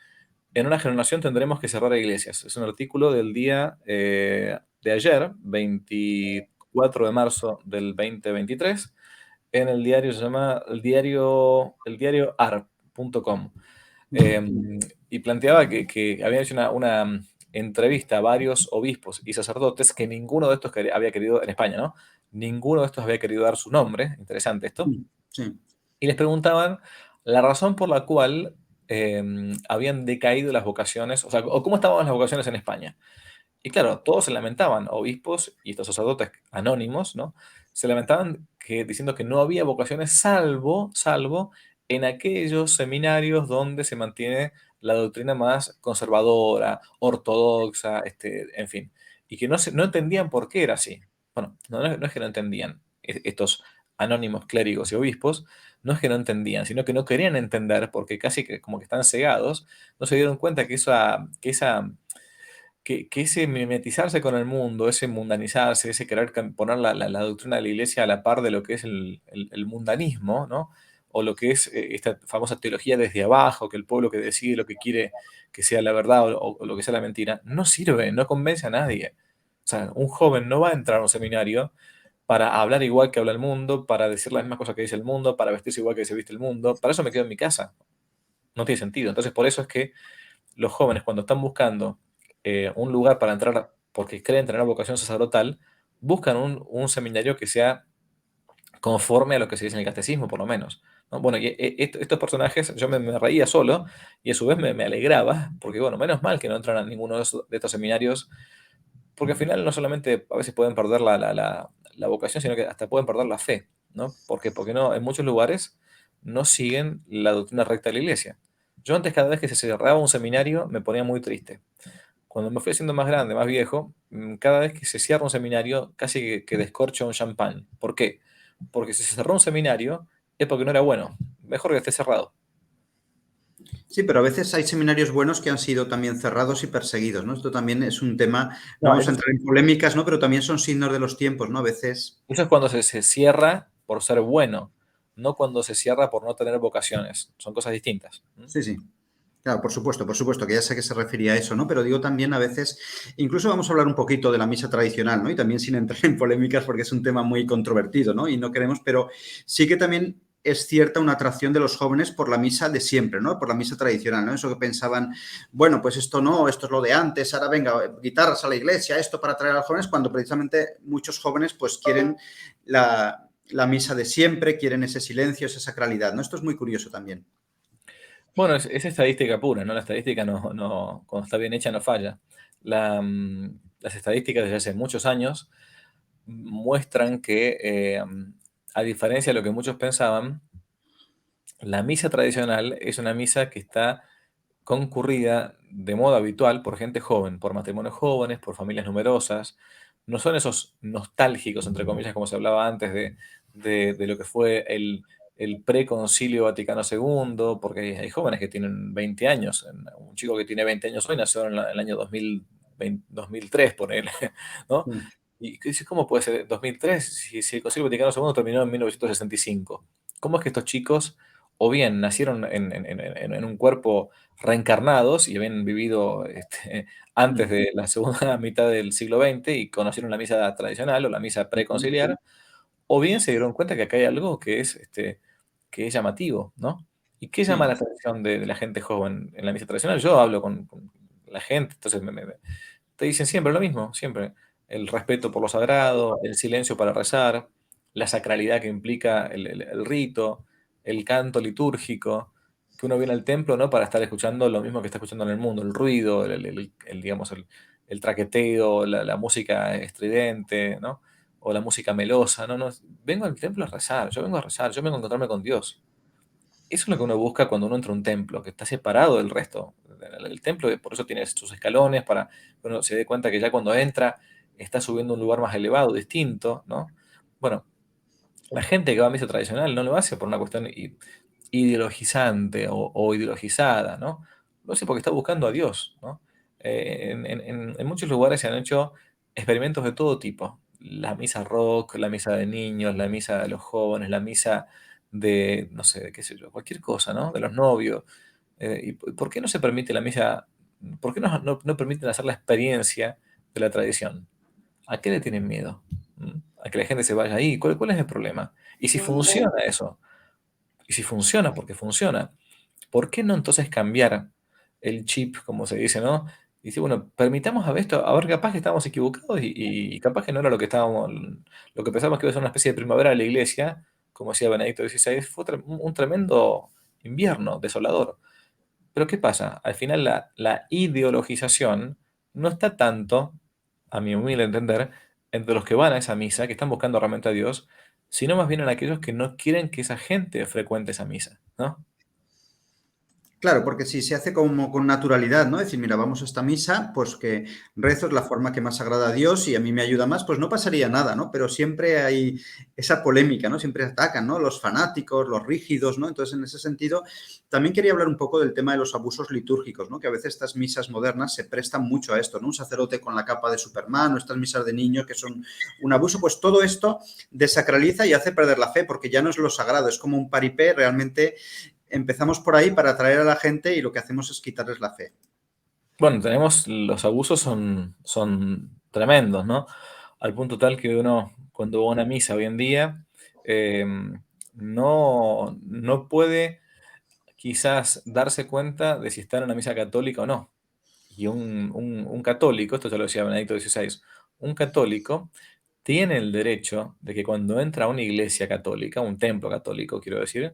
Speaker 2: en una generación tendremos que cerrar iglesias. Es un artículo del día de ayer, 24 de marzo del 2023, en el diario, se llama el diario ar.com. Y planteaba que había hecho una entrevista a varios obispos y sacerdotes que ninguno de estos había querido, en España, ¿no? Ninguno de estos había querido dar su nombre, interesante esto,
Speaker 1: Sí.
Speaker 2: y les preguntaban la razón por la cual habían decaído las vocaciones, o sea, o cómo estaban las vocaciones en España. Y claro, todos se lamentaban, obispos y estos sacerdotes anónimos, ¿no? Se lamentaban diciendo que no había vocaciones salvo en aquellos seminarios donde se mantiene la doctrina más conservadora, ortodoxa, en fin, y que no entendían por qué era así. Bueno, no es que no entendían, estos anónimos clérigos y obispos, no es que no entendían, sino que no querían entender porque casi que como que están cegados, no se dieron cuenta que ese mimetizarse con el mundo, ese mundanizarse, ese querer poner la doctrina de la iglesia a la par de lo que es el mundanismo, ¿no? O lo que es esta famosa teología desde abajo, que el pueblo que decide lo que quiere que sea la verdad o lo que sea la mentira, no sirve, no convence a nadie. O sea, un joven no va a entrar a un seminario para hablar igual que habla el mundo, para decir las mismas cosas que dice el mundo, para vestirse igual que se viste el mundo. Para eso me quedo en mi casa. No tiene sentido. Entonces, por eso es que los jóvenes cuando están buscando un lugar para entrar porque creen tener vocación sacerdotal, buscan un seminario que sea conforme a lo que se dice en el catecismo, por lo menos, ¿no? Bueno, y estos personajes, yo me reía solo y a su vez me alegraba, porque bueno, menos mal que no entran a ninguno de estos seminarios, porque al final no solamente a veces pueden perder la vocación, sino que hasta pueden perder la fe, ¿no? Porque no, en muchos lugares no siguen la doctrina recta de la iglesia. Yo antes cada vez que se cerraba un seminario me ponía muy triste. Cuando me fui haciendo más grande, más viejo, cada vez que se cierra un seminario, casi que descorcho un champán. ¿Por qué? Porque si se cerró un seminario es porque no era bueno. Mejor que esté cerrado.
Speaker 1: Sí, pero a veces hay seminarios buenos que han sido también cerrados y perseguidos, ¿no? Esto también es un tema, no
Speaker 2: No,
Speaker 1: vamos a entrar en polémicas, ¿no? Pero también son signos de los tiempos, ¿no? A veces,
Speaker 2: eso es cuando se cierra por ser bueno, no cuando se cierra por no tener vocaciones. Son cosas distintas.
Speaker 1: sí, sí. Claro, por supuesto, que ya sé que se refería a eso, ¿no? Pero digo también a veces, incluso vamos a hablar un poquito de la misa tradicional, ¿no? Y también sin entrar en polémicas porque es un tema muy controvertido, ¿no? Y no queremos, pero sí que también es cierta una atracción de los jóvenes por la misa de siempre, ¿no? Por la misa tradicional, ¿no? Eso que pensaban, bueno, pues esto no, esto es lo de antes, ahora venga, guitarras a la iglesia, esto para atraer a los jóvenes, cuando precisamente muchos jóvenes pues quieren la misa de siempre, quieren ese silencio, esa sacralidad, ¿no? Esto es muy curioso también.
Speaker 2: Bueno, es estadística pura, ¿no? La estadística cuando está bien hecha no falla. Las estadísticas desde hace muchos años muestran que, a diferencia de lo que muchos pensaban, la misa tradicional es una misa que está concurrida de modo habitual por gente joven, por matrimonios jóvenes, por familias numerosas. No son esos nostálgicos, entre comillas, como se hablaba antes de lo que fue el preconcilio Vaticano II, porque hay jóvenes que tienen 20 años. Un chico que tiene 20 años hoy nació en el año 2020, 2003, por él, ¿no?
Speaker 1: Mm.
Speaker 2: Y dices, ¿cómo puede ser 2003 si el Concilio Vaticano II terminó en 1965? ¿Cómo es que estos chicos o bien nacieron en un cuerpo reencarnados y habían vivido antes
Speaker 1: Mm.
Speaker 2: de la segunda mitad del siglo XX y conocieron la misa tradicional o la misa
Speaker 1: Ujú.
Speaker 2: preconciliar, o bien se dieron cuenta que acá hay algo que es llamativo, ¿no? ¿Y qué llama la
Speaker 1: Sí.
Speaker 2: atención de la gente joven en la misa tradicional? Yo hablo con la gente, entonces te dicen siempre lo mismo, siempre. El respeto por lo sagrado, el silencio para rezar, la sacralidad que implica el rito, el canto litúrgico, que uno viene al templo, ¿no? Para estar escuchando lo mismo que está escuchando en el mundo, el ruido, digamos, el traqueteo, la música estridente, ¿no? O la música melosa, ¿no? No, vengo al templo a rezar, yo vengo a rezar, yo vengo a encontrarme con Dios. Eso es lo que uno busca cuando uno entra a un templo, que está separado del resto. El templo, por eso tiene sus escalones, para que uno se dé cuenta que ya cuando entra está subiendo a un lugar más elevado, distinto, ¿no? Bueno, la gente que va a misa tradicional no lo hace por una cuestión ideologizante o ideologizada, ¿no? Lo hace porque está buscando a Dios, ¿no? En muchos lugares se han hecho experimentos de todo tipo. La misa rock, la misa de niños, la misa de los jóvenes, la misa de, no sé, de qué sé yo, cualquier cosa, ¿no? De los novios. ¿Y por qué no se permite la misa? ¿Por qué no permiten hacer la experiencia de la tradición? ¿A qué le tienen miedo? ¿Mm? ¿A que la gente se vaya ahí? ¿Cuál es el problema? Y si funciona eso, y si funciona, porque funciona, ¿por qué no entonces cambiar el chip, como se dice, ¿no? Y dice, bueno, permitamos a ver esto, a ver, capaz que estábamos equivocados y capaz que no era lo que pensábamos que iba a ser una especie de primavera de la iglesia, como decía Benedicto XVI, fue un tremendo invierno desolador. Pero ¿qué pasa? Al final la ideologización no está tanto, a mi humilde entender, entre los que van a esa misa, que están buscando realmente a Dios, sino más bien en aquellos que no quieren que esa gente frecuente esa misa, ¿no?
Speaker 1: Claro, porque si se hace como con naturalidad, ¿no? Decir, mira, vamos a esta misa, pues que rezo es la forma que más agrada a Dios y a mí me ayuda más, pues no pasaría nada, ¿no? Pero siempre hay esa polémica, ¿no? Siempre atacan, ¿no? Los fanáticos, los rígidos, ¿no? Entonces, en ese sentido, también quería hablar un poco del tema de los abusos litúrgicos, ¿no? Que a veces estas misas modernas se prestan mucho a esto, ¿no? Un sacerdote con la capa de Superman o estas misas de niños que son un abuso, pues todo esto desacraliza y hace perder la fe, porque ya no es lo sagrado, es como un paripé realmente empezamos por ahí para atraer a la gente y lo que hacemos es quitarles la fe.
Speaker 2: Bueno, los abusos son tremendos, ¿no? Al punto tal que uno, cuando va a una misa hoy en día, eh, no puede quizás darse cuenta de si está en una misa católica o no. Y un católico, esto ya lo decía Benedicto XVI, un católico tiene el derecho de que cuando entra a una iglesia católica, un templo católico, quiero decir,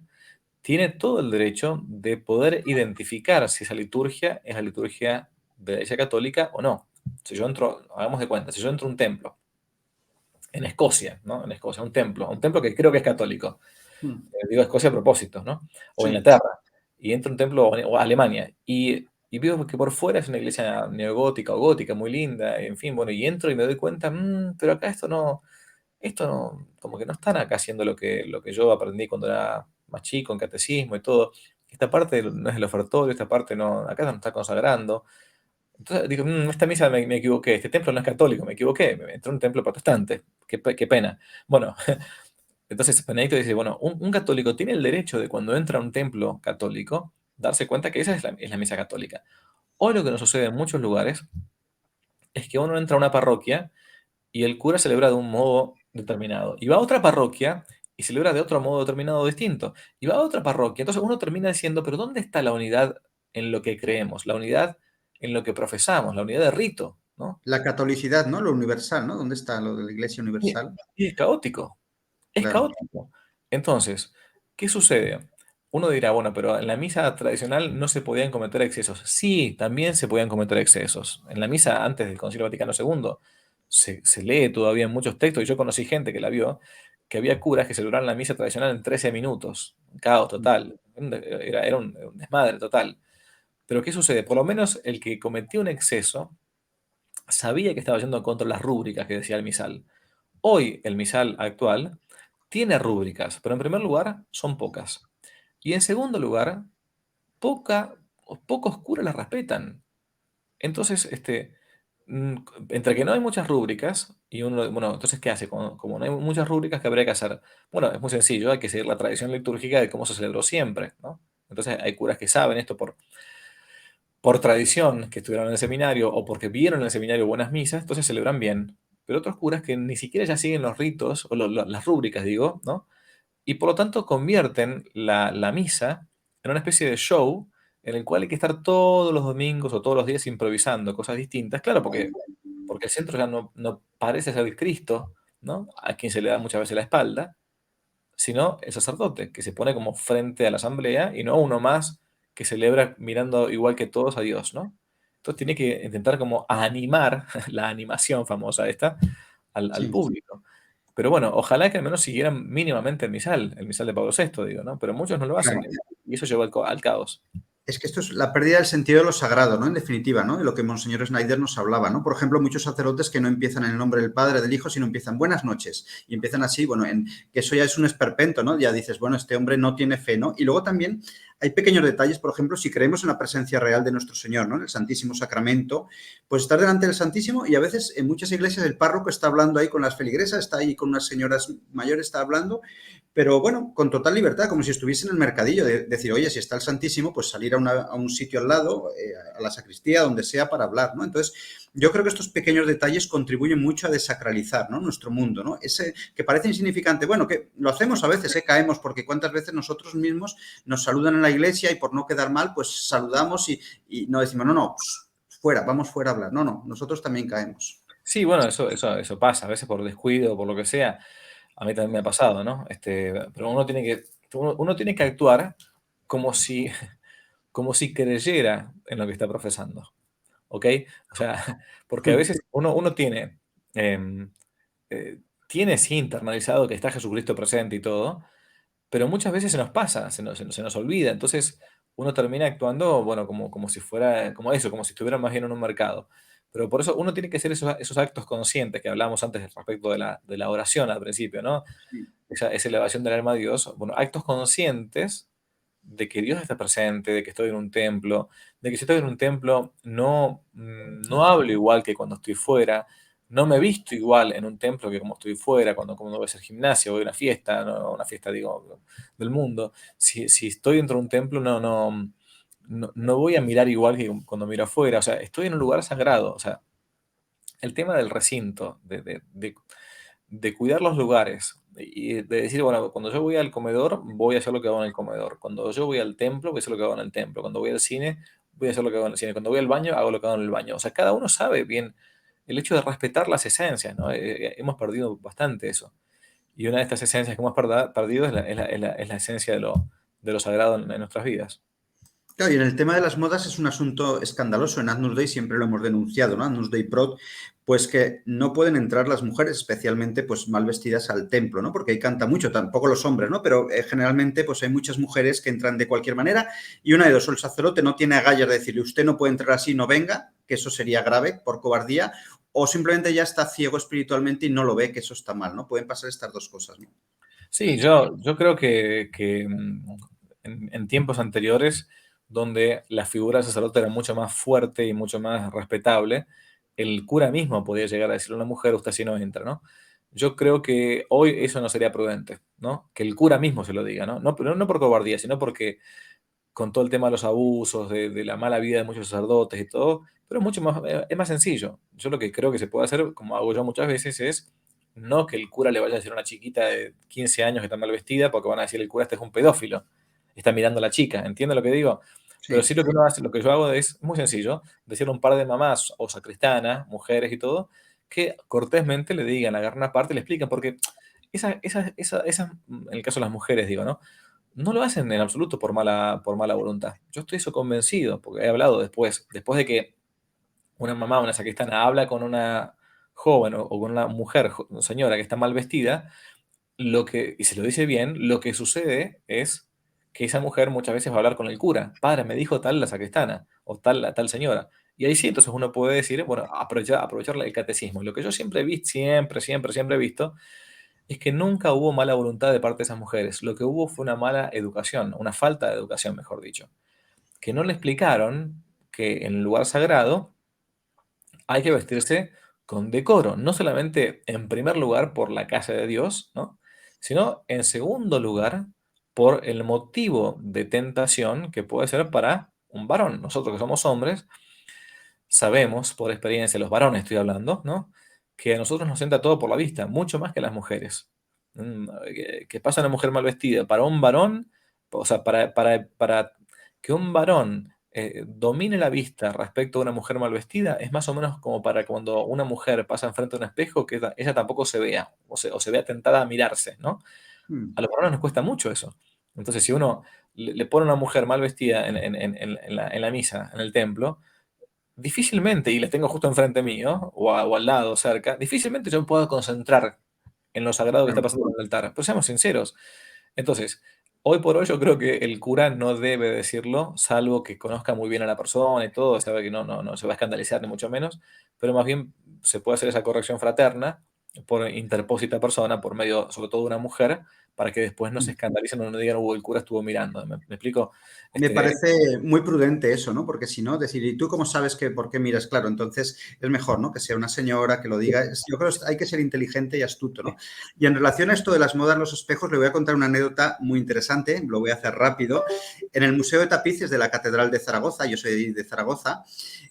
Speaker 2: tiene todo el derecho de poder identificar si esa liturgia es la liturgia de la iglesia católica o no. Si yo entro, hagamos de cuenta, si yo entro a un templo en Escocia, ¿no? En Escocia, un templo que creo que es católico,
Speaker 1: Mm.
Speaker 2: digo Escocia a propósito, ¿no? O
Speaker 1: Sí,
Speaker 2: Inglaterra, y entro a un templo, o Alemania, y veo que por fuera es una iglesia neogótica o gótica, muy linda, en fin, bueno, y entro y me doy cuenta, pero acá esto no, como que no están acá haciendo lo que yo aprendí cuando era más chico, en catecismo y todo. esta parte no es el ofertorio, esta parte no, acá no está consagrando. Entonces digo, esta misa me equivoqué, este templo no es católico, me equivoqué, me entré en un templo protestante, qué pena. Bueno, entonces Benedicto dice, bueno, un católico tiene el derecho de cuando entra a un templo católico, darse cuenta que esa es la misa católica. Hoy lo que nos sucede en muchos lugares es que uno entra a una parroquia y el cura celebra de un modo determinado, y va a otra parroquia y celebra de otro modo determinado distinto, y va a otra parroquia. Entonces uno termina diciendo, pero ¿dónde está la unidad en lo que creemos? La unidad en lo que profesamos, la unidad de rito, ¿no?
Speaker 1: La catolicidad, ¿no? Lo universal, ¿no? ¿Dónde está lo de la Iglesia
Speaker 2: Y,
Speaker 1: universal?
Speaker 2: y es caótico, es
Speaker 1: Claro.
Speaker 2: caótico. Entonces, ¿qué sucede? Uno dirá, bueno, pero en la misa tradicional no se podían cometer excesos. Sí, también se podían cometer excesos. En la misa antes del Concilio Vaticano II se lee todavía en muchos textos, y yo conocí gente que la vio, que había curas que celebraban la misa tradicional en 13 minutos. Un caos total. Era un desmadre total. Pero ¿qué sucede? Por lo menos el que cometió un exceso sabía que estaba yendo contra las rúbricas que decía el misal. Hoy el misal actual tiene rúbricas, pero en primer lugar son pocas. Y en segundo lugar, pocos curas las respetan. Entonces, mm, entre que no hay muchas rúbricas, y uno, bueno, entonces, ¿qué hace? Como no hay muchas rúbricas, ¿qué habría que hacer? Bueno, es muy sencillo, hay que seguir la tradición litúrgica de cómo se celebró siempre, ¿no? Entonces, hay curas que saben esto por tradición, que estuvieron en el seminario o porque vieron en el seminario buenas misas, entonces celebran bien. Pero otros curas que ni siquiera ya siguen los ritos, o las rúbricas, digo, ¿no? Y por lo tanto convierten la misa en una especie de show en el cual hay que estar todos los domingos o todos los días improvisando cosas distintas. Claro, porque el centro ya no parece ser Cristo, ¿no? A quien se le da muchas veces la espalda, sino el sacerdote, que se pone como frente a la asamblea y no uno más que celebra mirando igual que todos a Dios, ¿no? Entonces tiene que intentar como animar, la animación famosa esta, al
Speaker 1: Sí.
Speaker 2: público. Pero bueno, ojalá que al menos siguieran mínimamente el misal de Pablo VI, digo, ¿no? Pero muchos no lo hacen,
Speaker 1: Claro.
Speaker 2: y eso lleva al caos.
Speaker 1: Es que esto es la pérdida del sentido de lo sagrado, ¿no? En definitiva, ¿no? De lo que Monseñor Schneider nos hablaba, ¿no? Por ejemplo, muchos sacerdotes que no empiezan en el nombre del Padre, del Hijo, sino empiezan buenas noches. Y empiezan así, bueno, que eso ya es un esperpento, ¿no? Ya dices, bueno, este hombre no tiene fe, ¿no? Y luego también hay pequeños detalles, por ejemplo, si creemos en la presencia real de nuestro Señor, ¿no? En el Santísimo Sacramento, pues estar delante del Santísimo y a veces en muchas iglesias el párroco está hablando ahí con las feligresas, está ahí con unas señoras mayores, está hablando, pero bueno, con total libertad, como si estuviese en el mercadillo, de decir, oye, si está el Santísimo, pues salir a un sitio al lado, a la sacristía, donde sea, para hablar, ¿no? Entonces, yo creo que estos pequeños detalles contribuyen mucho a desacralizar, ¿no? Nuestro mundo, ¿no? Ese que parece insignificante, bueno, que lo hacemos a veces, caemos, porque cuántas veces nosotros mismos nos saludan en la iglesia y por no quedar mal, pues saludamos y no decimos, no, pues, fuera, vamos fuera a hablar. No, nosotros también caemos.
Speaker 2: Sí, bueno, eso pasa, a veces por descuido o por lo que sea. A mí también me ha pasado, ¿no? Pero uno tiene que actuar como si, como si creyera en lo que está profesando, ¿ok? O sea, porque a veces uno tiene, em, tiene sí internalizado que está Jesucristo presente y todo, pero muchas veces se nos pasa, se nos olvida. Entonces uno termina actuando, bueno, como si fuera, como eso, como si estuviera más bien en un mercado. Pero por eso uno tiene que hacer esos actos conscientes que hablábamos antes respecto de la oración al principio, ¿no? Esa elevación del alma a Dios. Bueno, actos conscientes de que Dios está presente, de que estoy en un templo, de que si estoy en un templo no hablo igual que cuando estoy fuera, no me visto igual en un templo que como estoy fuera, cuando voy a hacer gimnasio, voy a una fiesta, no, una fiesta digo del mundo. Si estoy dentro de un templo, no voy a mirar igual que cuando miro afuera, o sea, estoy en un lugar sagrado, o sea, el tema del recinto, de cuidar los lugares y de decir, bueno, cuando yo voy al comedor, voy a hacer lo que hago en el comedor. Cuando yo voy al templo, voy a hacer lo que hago en el templo. Cuando voy al cine, voy a hacer lo que hago en el cine. Cuando voy al baño, hago lo que hago en el baño. O sea, cada uno sabe bien el hecho de respetar las esencias, ¿no? Hemos perdido bastante eso. Y una de estas esencias que hemos perdido es la esencia de lo sagrado en nuestras vidas.
Speaker 1: Claro, y en el tema de las modas es un asunto escandaloso. En Agnus Dei siempre lo hemos denunciado, ¿no? Agnus Dei Prot, pues que no pueden entrar las mujeres, especialmente pues mal vestidas al templo, ¿no? Porque ahí canta mucho, tampoco los hombres, ¿no? Pero generalmente pues hay muchas mujeres que entran de cualquier manera y una de dos, o el sacerdote no tiene agallas de decirle usted no puede entrar así, no venga, que eso sería grave por cobardía, o simplemente ya está ciego espiritualmente y no lo ve, que eso está mal, ¿no? Pueden pasar estas dos cosas, ¿no?
Speaker 2: Sí, yo creo que en tiempos anteriores, donde la figura del sacerdote era mucho más fuerte y mucho más respetable, el cura mismo podía llegar a decirle a una mujer, usted así no entra, ¿no? Yo creo que hoy eso no sería prudente, ¿no? Que el cura mismo se lo diga, ¿no? No, pero no por cobardía, sino porque con todo el tema de los abusos, de la mala vida de muchos sacerdotes y todo, pero es más sencillo. Yo lo que creo que se puede hacer, como hago yo muchas veces, es no que el cura le vaya a decir a una chiquita de 15 años que está mal vestida, porque van a decir el cura este es un pedófilo, está mirando a la chica, ¿entiende lo que digo? Pero
Speaker 1: Sí.
Speaker 2: sí lo que uno hace, lo que yo hago es muy sencillo, decirle a un par de mamás o sacristanas, mujeres y todo, que cortésmente le digan, agarren una parte y le explican, porque en el caso de las mujeres, digo, ¿no? No lo hacen en absoluto por mala voluntad. Yo estoy eso convencido, porque he hablado después de que una mamá, una sacristana, habla con una joven o con una mujer, señora que está mal vestida, y se lo dice bien, lo que sucede es que esa mujer muchas veces va a hablar con el cura. Padre, me dijo tal la sacristana o tal la tal señora. Y ahí sí, entonces uno puede decir, bueno, aprovechar el catecismo. Lo que yo siempre he visto, siempre he visto, es que nunca hubo mala voluntad de parte de esas mujeres. Lo que hubo fue una mala educación, una falta de educación, mejor dicho. Que no le explicaron que en el lugar sagrado hay que vestirse con decoro, no solamente en primer lugar por la casa de Dios, ¿no? Sino en segundo lugar por el motivo de tentación que puede ser para un varón. Nosotros que somos hombres sabemos por experiencia, los varones estoy hablando, ¿no? Que a nosotros nos entra todo por la vista, mucho más que a las mujeres. Que pasa una mujer mal vestida para un varón, o sea, para que un varón domine la vista respecto a una mujer mal vestida, es más o menos como para cuando una mujer pasa enfrente de un espejo, que ella tampoco se vea, o se vea tentada a mirarse, ¿no?
Speaker 1: Mm.
Speaker 2: A los varones nos cuesta mucho eso. Entonces, si uno le pone a una mujer mal vestida en la misa, en el templo, difícilmente, y la tengo justo enfrente mío, o al lado, cerca, difícilmente yo me puedo concentrar en lo sagrado que está
Speaker 1: Claro.
Speaker 2: pasando en el altar. Pero seamos sinceros. Entonces, hoy por hoy yo creo que el cura no debe decirlo, salvo que conozca muy bien a la persona y todo, sabe que no se va a escandalizar ni mucho menos, pero más bien se puede hacer esa corrección fraterna por interpósita persona, por medio sobre todo de una mujer, para que después no se
Speaker 1: Mm.
Speaker 2: escandalicen o no digan, el cura estuvo mirando. ¿Me explico?
Speaker 1: Me
Speaker 2: Este,
Speaker 1: parece muy prudente eso, ¿no? Porque si no, decir, ¿y tú cómo sabes que por qué miras? Claro, entonces es mejor, ¿no? Que sea una señora que lo diga. Yo creo que hay que ser inteligente y astuto, ¿no? Y en relación a esto de las modas, los espejos, le voy a contar una anécdota muy interesante, lo voy a hacer rápido. En el Museo de Tapices de la Catedral de Zaragoza, yo soy de Zaragoza,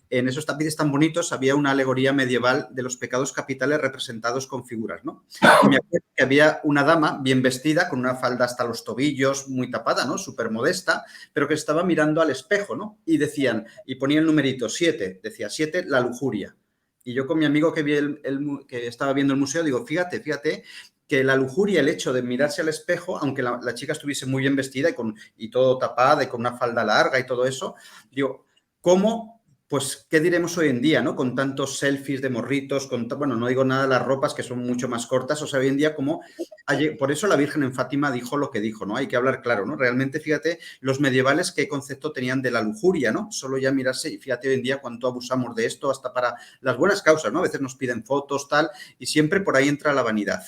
Speaker 1: en esos tapices tan bonitos había una alegoría medieval de los pecados capitales representados con figuras, ¿no? Y me acuerdo que había una dama bien vestida, con una falda hasta los tobillos, muy tapada, ¿no? Súper modesta, pero que estaba mirando al espejo, ¿no? Y decían, y ponía el numerito 7, decía 7, la lujuria. Y yo con mi amigo que estaba viendo el museo, digo, fíjate que la lujuria, el hecho de mirarse al espejo, aunque la chica estuviese muy bien vestida y todo tapada y con una falda larga y todo eso, digo, ¿cómo pues, ¿qué diremos hoy en día, no? Con tantos selfies de morritos, bueno, no digo nada de las ropas que son mucho más cortas, o sea, hoy en día como, por eso la Virgen en Fátima dijo lo que dijo, ¿no? Hay que hablar claro, ¿no? Realmente, fíjate, los medievales qué concepto tenían de la lujuria, ¿no? Solo ya mirarse, y fíjate hoy en día cuánto abusamos de esto, hasta para las buenas causas, ¿no? A veces nos piden fotos, tal, y siempre por ahí entra la vanidad.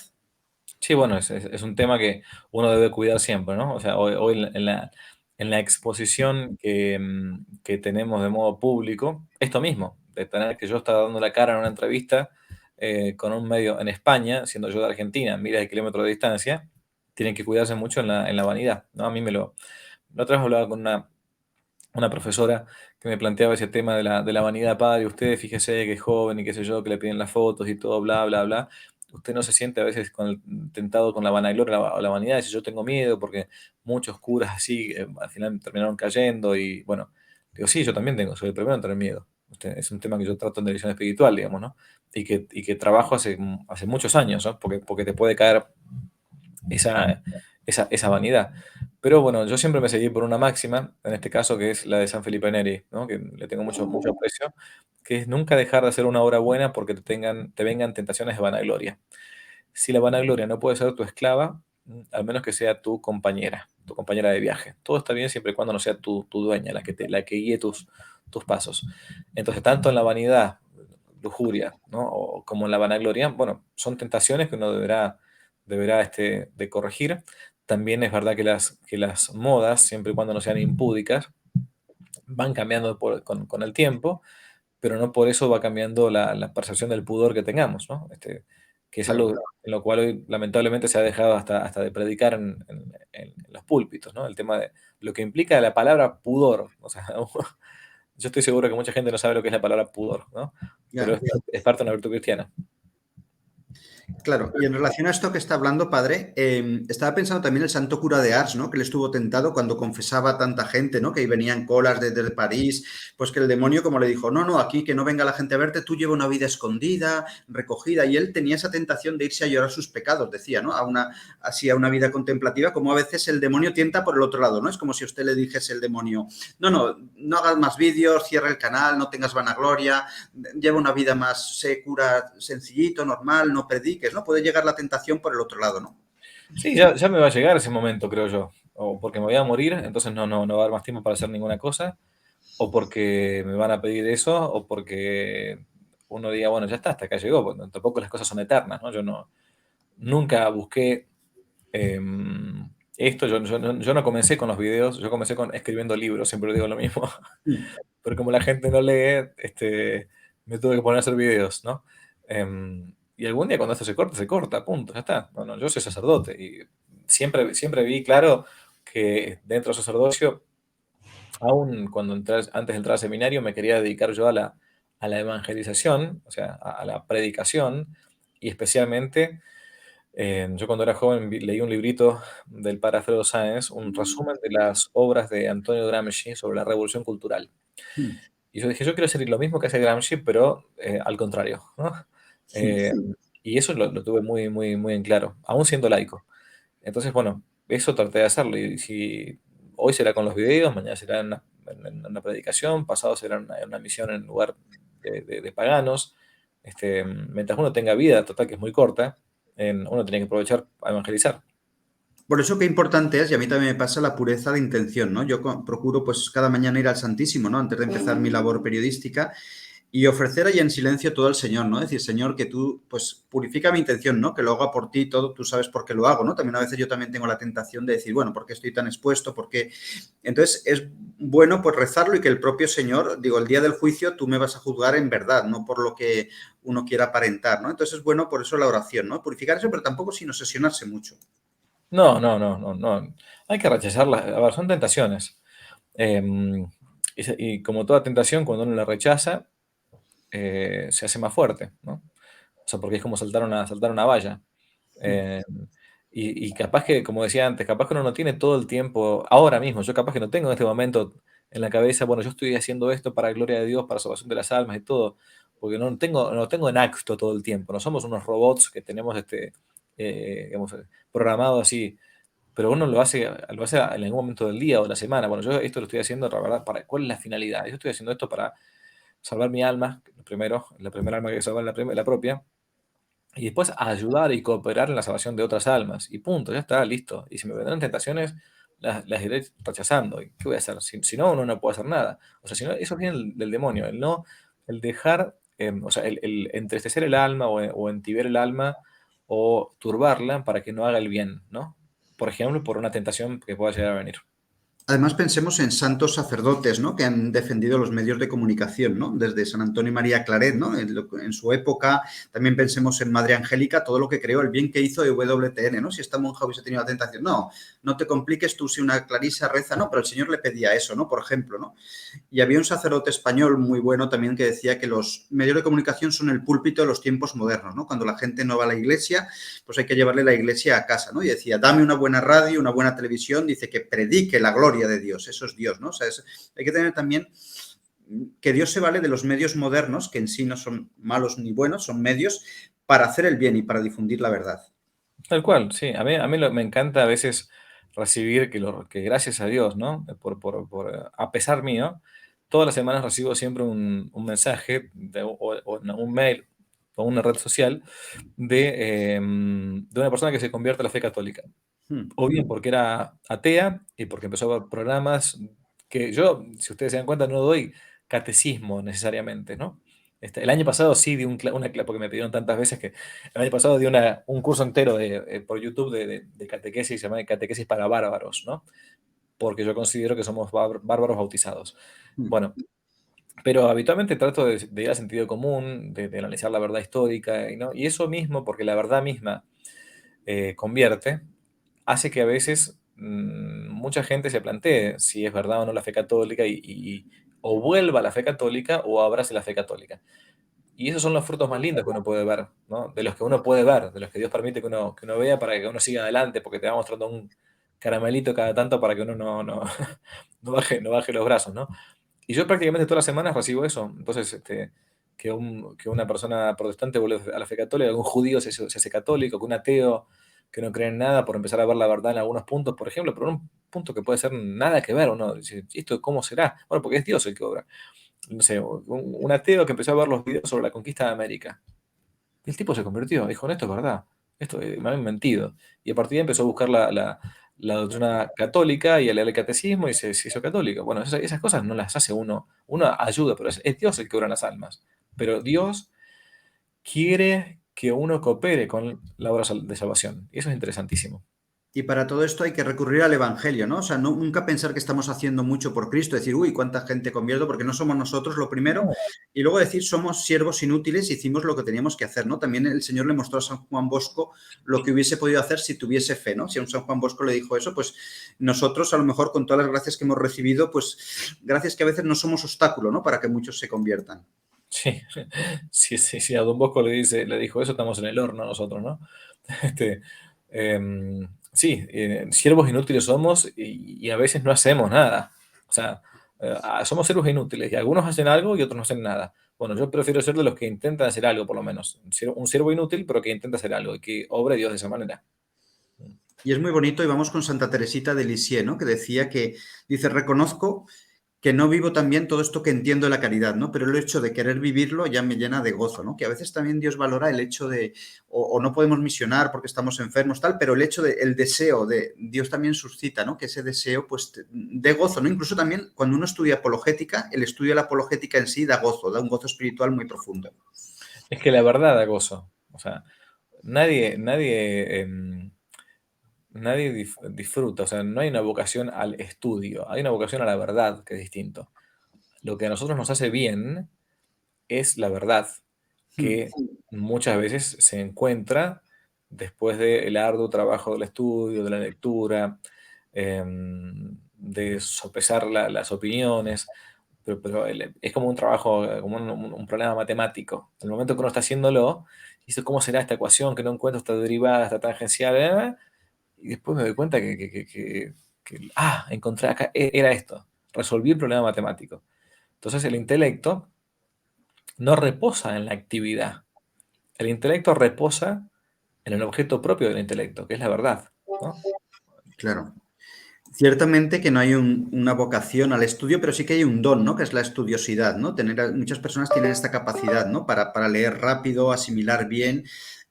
Speaker 2: Sí, bueno, es un tema que uno debe cuidar siempre, ¿no? O sea, hoy en la exposición que tenemos de modo público, esto mismo, de tener que yo estar dando la cara en una entrevista con un medio en España, siendo yo de Argentina, miles de kilómetros de distancia, tienen que cuidarse mucho en la vanidad, ¿no? La otra vez hablaba con una profesora que me planteaba ese tema de la vanidad, padre, usted fíjese que es joven y qué sé yo, que le piden las fotos y todo, bla, bla, bla. Usted no se siente a veces tentado con la vanagloria o la vanidad, dice yo tengo miedo porque muchos curas así al final terminaron cayendo y bueno, digo, sí, yo también tengo, soy el primero en tener miedo. Es un tema que yo trato en dirección espiritual, digamos, ¿no? Y que trabajo hace muchos años, ¿no? Porque te puede caer esa, esa vanidad. Pero bueno, yo siempre me seguí por una máxima, en este caso que es la de San Felipe Neri, ¿no? Que le tengo mucho aprecio, que es nunca dejar de hacer una obra buena porque te vengan tentaciones de vanagloria. Si la vanagloria no puede ser tu esclava, al menos que sea tu compañera de viaje. Todo está bien siempre y cuando no sea tu dueña, la que guíe tus pasos. Entonces, tanto en la vanidad, lujuria, ¿no? Como en la vanagloria, bueno, son tentaciones que uno deberá de corregir. también es verdad que las modas, siempre y cuando no sean impúdicas, van cambiando con el tiempo, pero no por eso va cambiando la percepción del pudor que tengamos, ¿no? Que es
Speaker 1: Claro.
Speaker 2: algo en lo cual hoy lamentablemente se ha dejado hasta de predicar en los púlpitos, ¿no? El tema de lo que implica la palabra pudor. O sea, yo estoy seguro que mucha gente no sabe lo que es la palabra pudor, ¿no? Pero
Speaker 1: Ya.
Speaker 2: es parte de una virtud cristiana.
Speaker 1: Claro, y en relación a esto que está hablando, padre, estaba pensando también el santo cura de Ars, ¿no? Que le estuvo tentado cuando confesaba a tanta gente, ¿no? Que ahí venían colas desde París, pues que el demonio como le dijo, no, no, aquí que no venga la gente a verte, tú lleva una vida escondida, recogida, y él tenía esa tentación de irse a llorar sus pecados, decía, ¿no? Así a una vida contemplativa, como a veces el demonio tienta por el otro lado, ¿no? Es como si a usted le dijese el demonio, no, no, no hagas más vídeos, cierra el canal, no tengas vanagloria, lleva una vida más secura, sencillito, normal, no prediques, ¿no? Puede llegar la tentación por el otro lado, ¿no?
Speaker 2: Sí, ya me va a llegar ese momento, creo yo. O porque me voy a morir, entonces no va a haber más tiempo para hacer ninguna cosa, o porque me van a pedir eso, o porque uno diga, bueno, ya está, hasta acá llegó, porque tampoco las cosas son eternas, ¿no? Yo nunca busqué esto, yo no comencé con los videos, yo comencé escribiendo libros, siempre digo lo mismo, pero como la gente no lee, me tuve que poner a hacer videos, ¿no? Y algún día cuando esto se corta, punto, ya está. Bueno, yo soy sacerdote y siempre vi claro que dentro del sacerdocio, aún antes de entrar al seminario, me quería dedicar yo a la evangelización, o sea, a la predicación, y especialmente yo cuando era joven leí un librito del padre Alfredo Sáenz, un resumen de las obras de Antonio Gramsci sobre la revolución cultural. Y yo dije, yo quiero hacer lo mismo que hace Gramsci, pero al contrario, ¿no? Eh, y eso lo tuve muy en claro, aún siendo laico. Entonces, bueno, eso traté de hacerlo. Y si hoy será con los videos, mañana será en una predicación, pasado será en una misión en lugar de paganos. Mientras uno tenga vida, total que es muy corta, uno tiene que aprovechar a evangelizar.
Speaker 1: Por eso qué importante es, y a mí también me pasa la pureza de intención, ¿no? Yo procuro pues cada mañana ir al Santísimo, ¿no? Antes de empezar mi labor periodística y ofrecer ahí en silencio todo al Señor, ¿no? Decir, Señor, que tú, pues, purifica mi intención, ¿no? Que lo haga por ti, todo, tú sabes por qué lo hago, ¿no? También a veces yo también tengo la tentación de decir, bueno, ¿por qué estoy tan expuesto? ¿Por qué? Entonces, es bueno, pues, rezarlo y que el propio Señor, digo, el día del juicio tú me vas a juzgar en verdad, no por lo que uno quiera aparentar, ¿no? Entonces, es bueno por eso la oración, ¿no? Purificar eso, pero tampoco sin obsesionarse mucho.
Speaker 2: No. Hay que rechazarlas. A ver, son tentaciones. Y como toda tentación, cuando uno la rechaza, se hace más fuerte, ¿no? O sea, porque es como saltar una valla. Eh, y capaz que, como decía antes, capaz que uno no tiene todo el tiempo, ahora mismo, yo capaz que no tengo en este momento en la cabeza, bueno, yo estoy haciendo esto para gloria de Dios, para salvación de las almas y todo, porque no lo tengo en acto todo el tiempo, no somos unos robots que tenemos digamos, programado así, pero uno lo hace en algún momento del día o de la semana. Bueno, yo esto lo estoy haciendo, la verdad, ¿cuál es la finalidad? Yo estoy haciendo esto para salvar mi alma, lo primero, la primera alma que hay que salvar es la propia, y después ayudar y cooperar en la salvación de otras almas. Y punto, ya está, listo. Y si me vendrán tentaciones, las iré rechazando. ¿Y qué voy a hacer? Si no, uno no puede hacer nada. O sea, si no, eso viene del demonio, el dejar, o sea, el entristecer el alma o entibiar el alma o turbarla para que no haga el bien, ¿no? Por ejemplo, por una tentación que pueda llegar a venir.
Speaker 1: Además, pensemos en santos sacerdotes, ¿no? Que han defendido los medios de comunicación, ¿no? Desde San Antonio y María Claret, ¿no? En su época, también pensemos en Madre Angélica, todo lo que creó, el bien que hizo EWTN, ¿no? Si esta monja hubiese tenido la tentación, no, no te compliques, tú si una clarisa reza, no, pero el Señor le pedía eso, ¿no? Por ejemplo, ¿no? Y había un sacerdote español muy bueno también que decía que los medios de comunicación son el púlpito de los tiempos modernos, ¿no? Cuando la gente no va a la iglesia, pues hay que llevarle la iglesia a casa, ¿no? Y decía, dame una buena radio, una buena televisión, dice que predique la gloria de Dios, eso es Dios, ¿no? O sea, hay que tener también que Dios se vale de los medios modernos, que en sí no son malos ni buenos, son medios para hacer el bien y para difundir la verdad.
Speaker 2: Tal cual, sí. Me encanta a veces recibir que gracias a Dios, ¿no? A pesar mío, todas las semanas recibo siempre un mensaje o no, un mail o una red social de una persona que se convierte a la fe católica. O bien porque era atea y porque empezó a ver programas que yo, si ustedes se dan cuenta, no doy catecismo necesariamente, ¿no? El año pasado sí di una clase, porque me pidieron tantas veces que el año pasado di un curso entero por YouTube de catequesis, se llama Catequesis para Bárbaros, ¿no? Porque yo considero que somos bárbaros bautizados.
Speaker 1: Mm.
Speaker 2: Bueno, pero habitualmente trato de ir al sentido común, de analizar la verdad histórica, ¿no? Y eso mismo, porque la verdad misma convierte, hace que a veces mucha gente se plantee si es verdad o no la fe católica o vuelva a la fe católica o abrace la fe católica. Y esos son los frutos más lindos que uno puede ver, ¿no? De los que uno puede ver, de los que Dios permite que uno vea para que uno siga adelante, porque te va mostrando un caramelito cada tanto para que uno no baje los brazos, ¿no? Y yo prácticamente todas las semanas recibo eso. Entonces, que una persona protestante vuelve a la fe católica, que un judío se hace católico, que un ateo que no cree en nada por empezar a ver la verdad en algunos puntos, por ejemplo, pero en un punto que puede ser nada que ver, uno dice, ¿esto cómo será? Bueno, porque es Dios el que obra. No sé, un ateo que empezó a ver los videos sobre la conquista de América. Y el tipo se convirtió, dijo, no, esto es verdad, esto me habían mentido. Y a partir de ahí empezó a buscar la doctrina católica y a leer el catecismo y se hizo católico. Bueno, esas cosas no las hace uno ayuda, pero es Dios el que obra en las almas. Pero Dios quiere que uno coopere con la obra de salvación. Y eso es interesantísimo.
Speaker 1: Y para todo esto hay que recurrir al Evangelio, ¿no? O sea, nunca pensar que estamos haciendo mucho por Cristo, decir, uy, cuánta gente convierto, porque no somos nosotros lo primero,
Speaker 2: No,
Speaker 1: y luego decir, somos siervos inútiles, hicimos lo que teníamos que hacer, ¿no? También el Señor le mostró a San Juan Bosco lo que hubiese podido hacer si tuviese fe, ¿no? Si a un San Juan Bosco le dijo eso, pues nosotros a lo mejor con todas las gracias que hemos recibido, pues gracias que a veces no somos obstáculo, ¿no? Para que muchos se conviertan.
Speaker 2: sí, sí, sí, sí, a Don Bosco le dijo eso, estamos en el horno nosotros, ¿no? Este, sí, siervos inútiles somos y a veces no hacemos nada. O sea, somos siervos inútiles y algunos hacen algo y otros no hacen nada. Bueno, yo prefiero ser de los que intentan hacer algo, por lo menos. Un siervo inútil, pero que intenta hacer algo y que obre Dios de esa manera.
Speaker 1: Y es muy bonito, y vamos con Santa Teresita de Lisieux, ¿no? Que decía que, dice, reconozco que no vivo también todo esto que entiendo de la caridad, ¿no? Pero el hecho de querer vivirlo ya me llena de gozo, ¿no? Que a veces también Dios valora el hecho de, o no podemos misionar porque estamos enfermos, tal, pero el hecho de, el deseo de, Dios también suscita, ¿no? Que ese deseo, pues, de gozo, ¿no? Incluso también cuando uno estudia apologética, el estudio de la apologética en sí da gozo, da un gozo espiritual muy profundo.
Speaker 2: Es que la verdad da gozo. O sea, nadie disfruta, o sea, no hay una vocación al estudio, hay una vocación a la verdad, que es distinto. Lo que a nosotros nos hace bien es la verdad,
Speaker 1: Mm.
Speaker 2: que muchas veces se encuentra después del arduo trabajo del estudio, de la lectura, de sopesar las opiniones, pero es como un trabajo, como un problema matemático. En el momento que uno está haciéndolo, dice, ¿cómo será esta ecuación que no encuentro esta derivada, esta tangencial? Y después me doy cuenta encontré acá, era esto, resolví el problema matemático. Entonces el intelecto no reposa en la actividad. El intelecto reposa en el objeto propio del intelecto, que es la verdad, ¿no?
Speaker 1: Claro. Ciertamente que no hay una vocación al estudio, pero sí que hay un don, ¿no? Que es la estudiosidad, ¿no? Muchas personas tienen esta capacidad, ¿no? Para leer rápido, asimilar bien.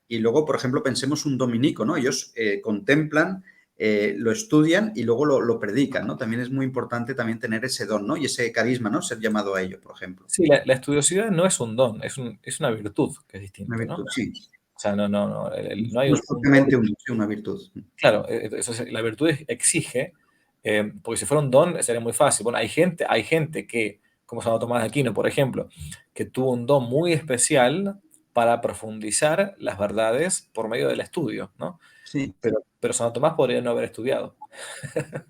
Speaker 1: Y luego, por ejemplo, pensemos un dominico, ¿no? Ellos contemplan, lo estudian y luego lo predican, ¿no? También es muy importante también tener ese don, ¿no? Y ese carisma, ¿no? Ser llamado a ello, por ejemplo.
Speaker 2: Sí, la estudiosidad no es un don, es una virtud, que es
Speaker 1: Una
Speaker 2: distinto, ¿no?
Speaker 1: virtud, sí.
Speaker 2: O sea, no, no hay
Speaker 1: No es
Speaker 2: un don.
Speaker 1: propiamente sí, una virtud.
Speaker 2: Claro, la virtud exige, porque si fuera un don sería muy fácil. Bueno, hay gente que, como Santo Tomás de Aquino, por ejemplo, que tuvo un don muy especial para profundizar las verdades por medio del estudio, ¿no?
Speaker 1: Sí.
Speaker 2: Pero Santo Tomás podría no haber estudiado.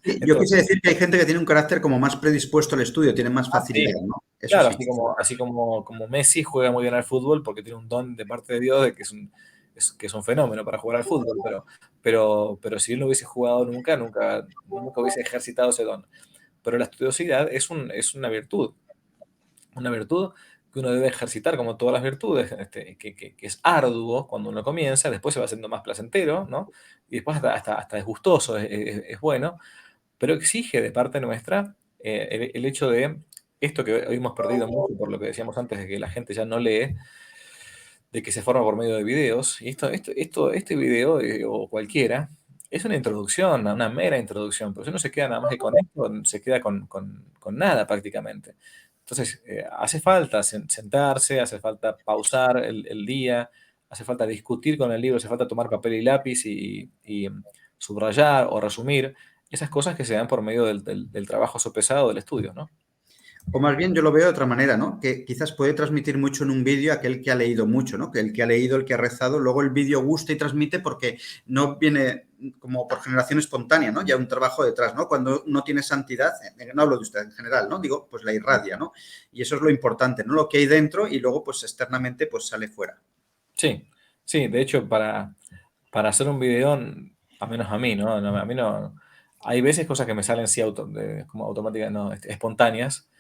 Speaker 1: Sí, yo quise
Speaker 2: Entonces,
Speaker 1: decir que hay gente que tiene un carácter como más predispuesto al estudio, tiene más
Speaker 2: sí,
Speaker 1: facilidad, ¿no? Eso
Speaker 2: claro,
Speaker 1: sí.
Speaker 2: así como Messi juega muy bien al fútbol porque tiene un don de parte de Dios de que es un fenómeno para jugar al fútbol, pero si él no hubiese jugado nunca hubiese ejercitado ese don. Pero la estudiosidad es una virtud que uno debe ejercitar como todas las virtudes, que es arduo cuando uno comienza, después se va haciendo más placentero, ¿no? Y después hasta es gustoso, es bueno, pero exige de parte nuestra el hecho de esto que hoy hemos perdido mucho por lo que decíamos antes de que la gente ya no lee, de que se forma por medio de videos. Y este video o cualquiera es una introducción, una mera introducción, pero si uno se queda nada más que con esto, se queda con nada prácticamente. Entonces, hace falta sentarse, hace falta pausar el día, hace falta discutir con el libro, hace falta tomar papel y lápiz y subrayar o resumir esas cosas que se dan por medio del trabajo sopesado del estudio, ¿no?
Speaker 1: O más bien yo lo veo de otra manera, ¿no? Que quizás puede transmitir mucho en un vídeo aquel que ha leído mucho, ¿no? Que el que ha leído, el que ha rezado, luego el vídeo gusta y transmite porque no viene como por generación espontánea, ¿no? Ya un trabajo detrás, ¿no? Cuando uno tiene santidad, no hablo de usted en general, ¿no? Digo, pues la irradia, ¿no? Y eso es lo importante, ¿no? Lo que hay dentro y luego, pues externamente, pues sale fuera.
Speaker 2: Sí, sí, de hecho, para hacer un video, a menos a mí, ¿no? A mí no. Hay veces cosas que me salen sí como automáticas, no, espontáneas,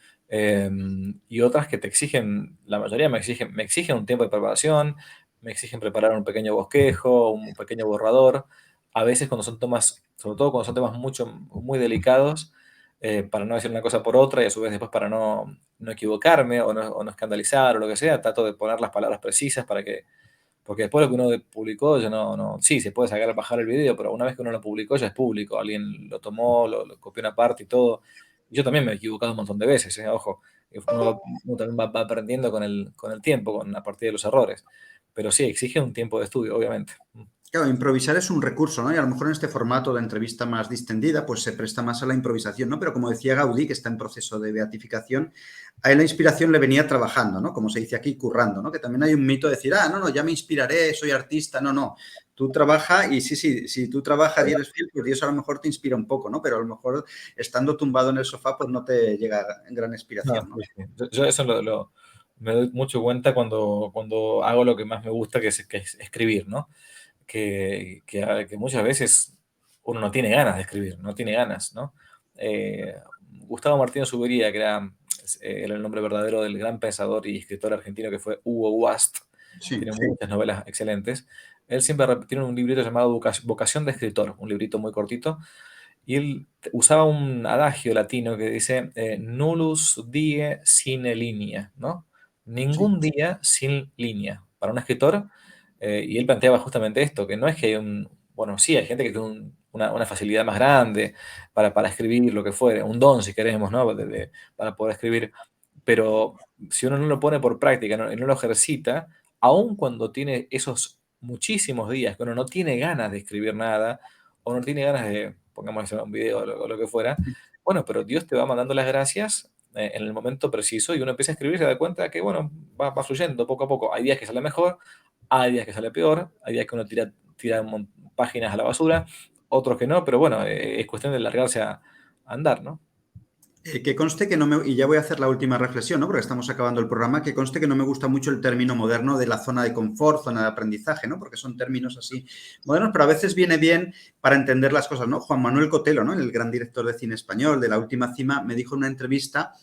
Speaker 2: y otras que te exigen, la mayoría me exigen un tiempo de preparación, me exigen preparar un pequeño bosquejo, un pequeño borrador. A veces cuando son temas, sobre todo cuando son temas muy delicados, para no decir una cosa por otra y a su vez después para no equivocarme o no escandalizar o lo que sea, trato de poner las palabras precisas para que porque después lo que uno publicó, ya sí, se puede sacar, bajar el video, pero una vez que uno lo publicó ya es público. Alguien lo tomó, lo copió una parte y todo. Yo también me he equivocado un montón de veces, ojo. Uno también va aprendiendo con el tiempo, a partir de los errores. Pero sí, exige un tiempo de estudio, obviamente.
Speaker 1: Claro, improvisar es un recurso, ¿no? Y a lo mejor en este formato de entrevista más distendida, pues se presta más a la improvisación, ¿no? Pero como decía Gaudí, que está en proceso de beatificación, a él la inspiración le venía trabajando, ¿no? Como se dice aquí, currando, ¿no? Que también hay un mito de decir, no, ya me inspiraré, soy artista. No, no. Tú trabajas y sí, si tú trabajas y eres fiel, pues Dios a lo mejor te inspira un poco, ¿no? Pero a lo mejor estando tumbado en el sofá, pues no te llega gran
Speaker 2: No,
Speaker 1: inspiración, ¿no?
Speaker 2: sí, sí. Yo eso me doy mucho cuenta cuando hago lo que más me gusta, que es escribir, ¿no? Que muchas veces uno no tiene ganas de escribir, no tiene ganas, ¿no? Gustavo Martínez Ubería, era el nombre verdadero del gran pensador y escritor argentino que fue Hugo Wast,
Speaker 1: Sí.
Speaker 2: tiene muchas novelas excelentes. Él siempre tiene un librito llamado Vocación de Escritor, un librito muy cortito, y él usaba un adagio latino que dice nullus die sine linea, ¿no?
Speaker 1: Sí.
Speaker 2: Ningún día sin línea. Para un escritor, y él planteaba justamente esto, que no es que hay bueno, sí, hay gente que tiene una facilidad más grande para escribir lo que fuere, un don si queremos, ¿no? Para poder escribir, pero si uno no lo pone por práctica, y no lo ejercita, aun cuando tiene esos muchísimos días que uno no tiene ganas de escribir nada, o no tiene ganas de, pongamos un video o lo que fuera, bueno, pero Dios te va mandando las gracias en el momento preciso y uno empieza a escribir y se da cuenta que, bueno, va fluyendo poco a poco. Hay días que sale mejor, hay días que sale peor, hay días que uno tira páginas a la basura, otros que no, pero bueno, es cuestión de largarse a andar, ¿no?
Speaker 1: Que conste que no me, y ya voy a hacer la última reflexión, ¿no? Porque estamos acabando el programa, que conste que no me gusta mucho el término moderno de la zona de confort, zona de aprendizaje, ¿no? Porque son términos así modernos, pero a veces viene bien para entender las cosas, ¿no? Juan Manuel Cotelo, ¿no? El gran director de cine español de La Última Cima, me dijo en una entrevista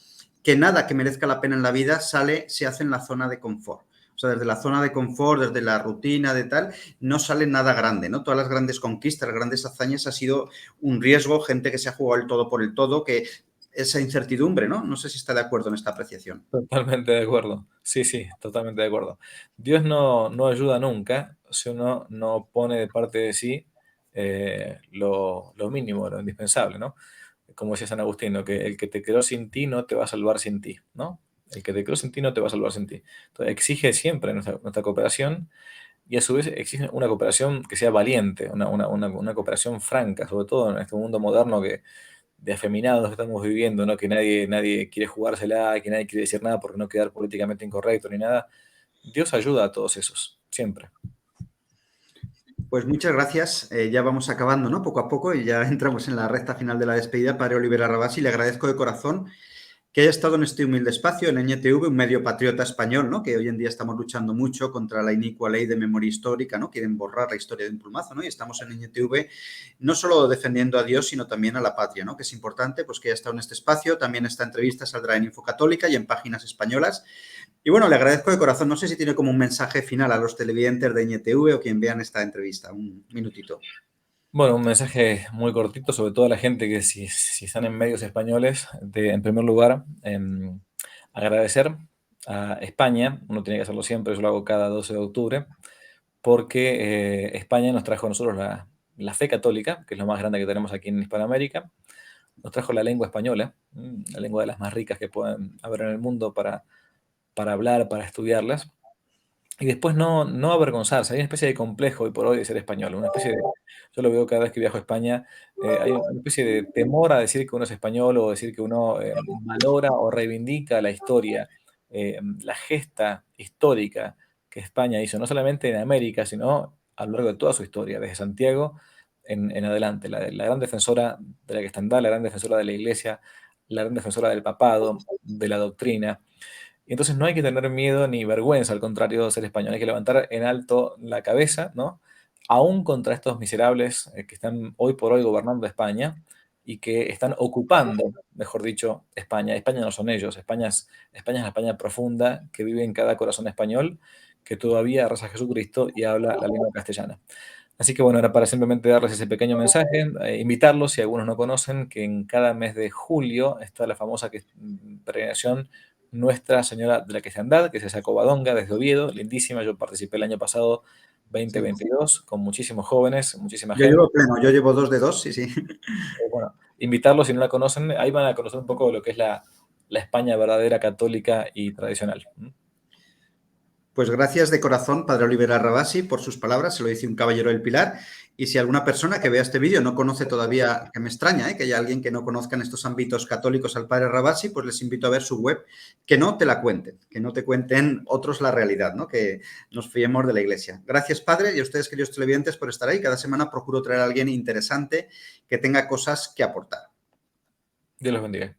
Speaker 1: que nada que merezca la pena en la vida se hace en la zona de confort. O sea, desde la zona de confort, desde la rutina, de tal, no sale nada grande, ¿no? Todas las grandes conquistas, las grandes hazañas ha sido un riesgo, gente que se ha jugado el todo por el todo, que esa incertidumbre, ¿no? No sé si está de acuerdo en esta apreciación.
Speaker 2: Totalmente de acuerdo. Sí, sí, totalmente de acuerdo. Dios no ayuda nunca si uno no pone de parte de sí lo mínimo, lo indispensable, ¿no? Como decía San Agustín, ¿no? Que el que te creó sin ti no te va a salvar sin ti, ¿no? El que te creó sin ti no te va a salvar sin ti. Entonces exige siempre nuestra cooperación y a su vez exige una cooperación que sea valiente, una cooperación franca, sobre todo en este mundo moderno de afeminados que estamos viviendo, ¿no? Que nadie quiere jugársela, que nadie quiere decir nada porque no quedar políticamente incorrecto ni nada. Dios ayuda a todos esos, siempre.
Speaker 1: Pues muchas gracias. Ya vamos acabando, ¿no? Poco a poco y ya entramos en la recta final de la despedida. Padre Olivera Rabasi, le agradezco de corazón que haya estado en este humilde espacio, en NTV, un medio patriota español, ¿no? Que hoy en día estamos luchando mucho contra la inicua ley de memoria histórica, ¿no? Quieren borrar la historia de un plumazo, ¿no? Y estamos en NTV no solo defendiendo a Dios, sino también a la patria, ¿no? Que es importante, pues que haya estado en este espacio. También esta entrevista saldrá en Infocatólica y en páginas españolas. Y bueno, le agradezco de corazón. No sé si tiene como un mensaje final a los televidentes de NTV o quien vean esta entrevista. Un minutito.
Speaker 2: Bueno, un mensaje muy cortito, sobre todo a la gente que si están en medios españoles, en primer lugar, agradecer a España, uno tiene que hacerlo siempre, yo lo hago cada 12 de octubre, porque España nos trajo a nosotros la fe católica, que es lo más grande que tenemos aquí en Hispanoamérica, nos trajo la lengua española, la lengua de las más ricas que pueden haber en el mundo para hablar, para estudiarlas. Y después no avergonzarse. Hay una especie de complejo hoy por hoy de ser español, una especie de, yo lo veo cada vez que viajo a España, hay una especie de temor a decir que uno es español o decir que uno valora o reivindica la historia, la gesta histórica que España hizo, no solamente en América, sino a lo largo de toda su historia, desde Santiago en adelante. La gran defensora de la cristandad, la gran defensora de la iglesia, la gran defensora del papado, de la doctrina. Y entonces no hay que tener miedo ni vergüenza, al contrario de ser español, hay que levantar en alto la cabeza, ¿no? Aún contra estos miserables que están hoy por hoy gobernando España y que están ocupando, mejor dicho, España. España no son ellos, España es la España profunda que vive en cada corazón español, que todavía reza a Jesucristo y habla la lengua castellana. Así que bueno, era para simplemente darles ese pequeño mensaje, invitarlos, si algunos no conocen, que en cada mes de julio está la famosa peregrinación Nuestra Señora de la Cristiandad, que se sacó Covadonga desde Oviedo, lindísima. Yo participé el año pasado,
Speaker 1: Sí.
Speaker 2: 2022, con muchísimos jóvenes, muchísima
Speaker 1: Yo
Speaker 2: gente.
Speaker 1: llevo pleno, yo llevo 2 de 2, sí, sí.
Speaker 2: Bueno, invitarlos si no la conocen, ahí van a conocer un poco de lo que es la España verdadera, católica y tradicional.
Speaker 1: Pues gracias de corazón, Padre Oliver Arrabasi, por sus palabras, se lo dice un caballero del Pilar. Y si alguna persona que vea este vídeo no conoce todavía, que me extraña, que haya alguien que no conozca en estos ámbitos católicos al Padre Arrabasi, pues les invito a ver su web, que no te la cuenten, que no te cuenten otros la realidad, ¿no? Que nos fiemos de la Iglesia. Gracias, Padre, y a ustedes, queridos televidentes, por estar ahí. Cada semana procuro traer a alguien interesante que tenga cosas que aportar.
Speaker 2: Dios los bendiga.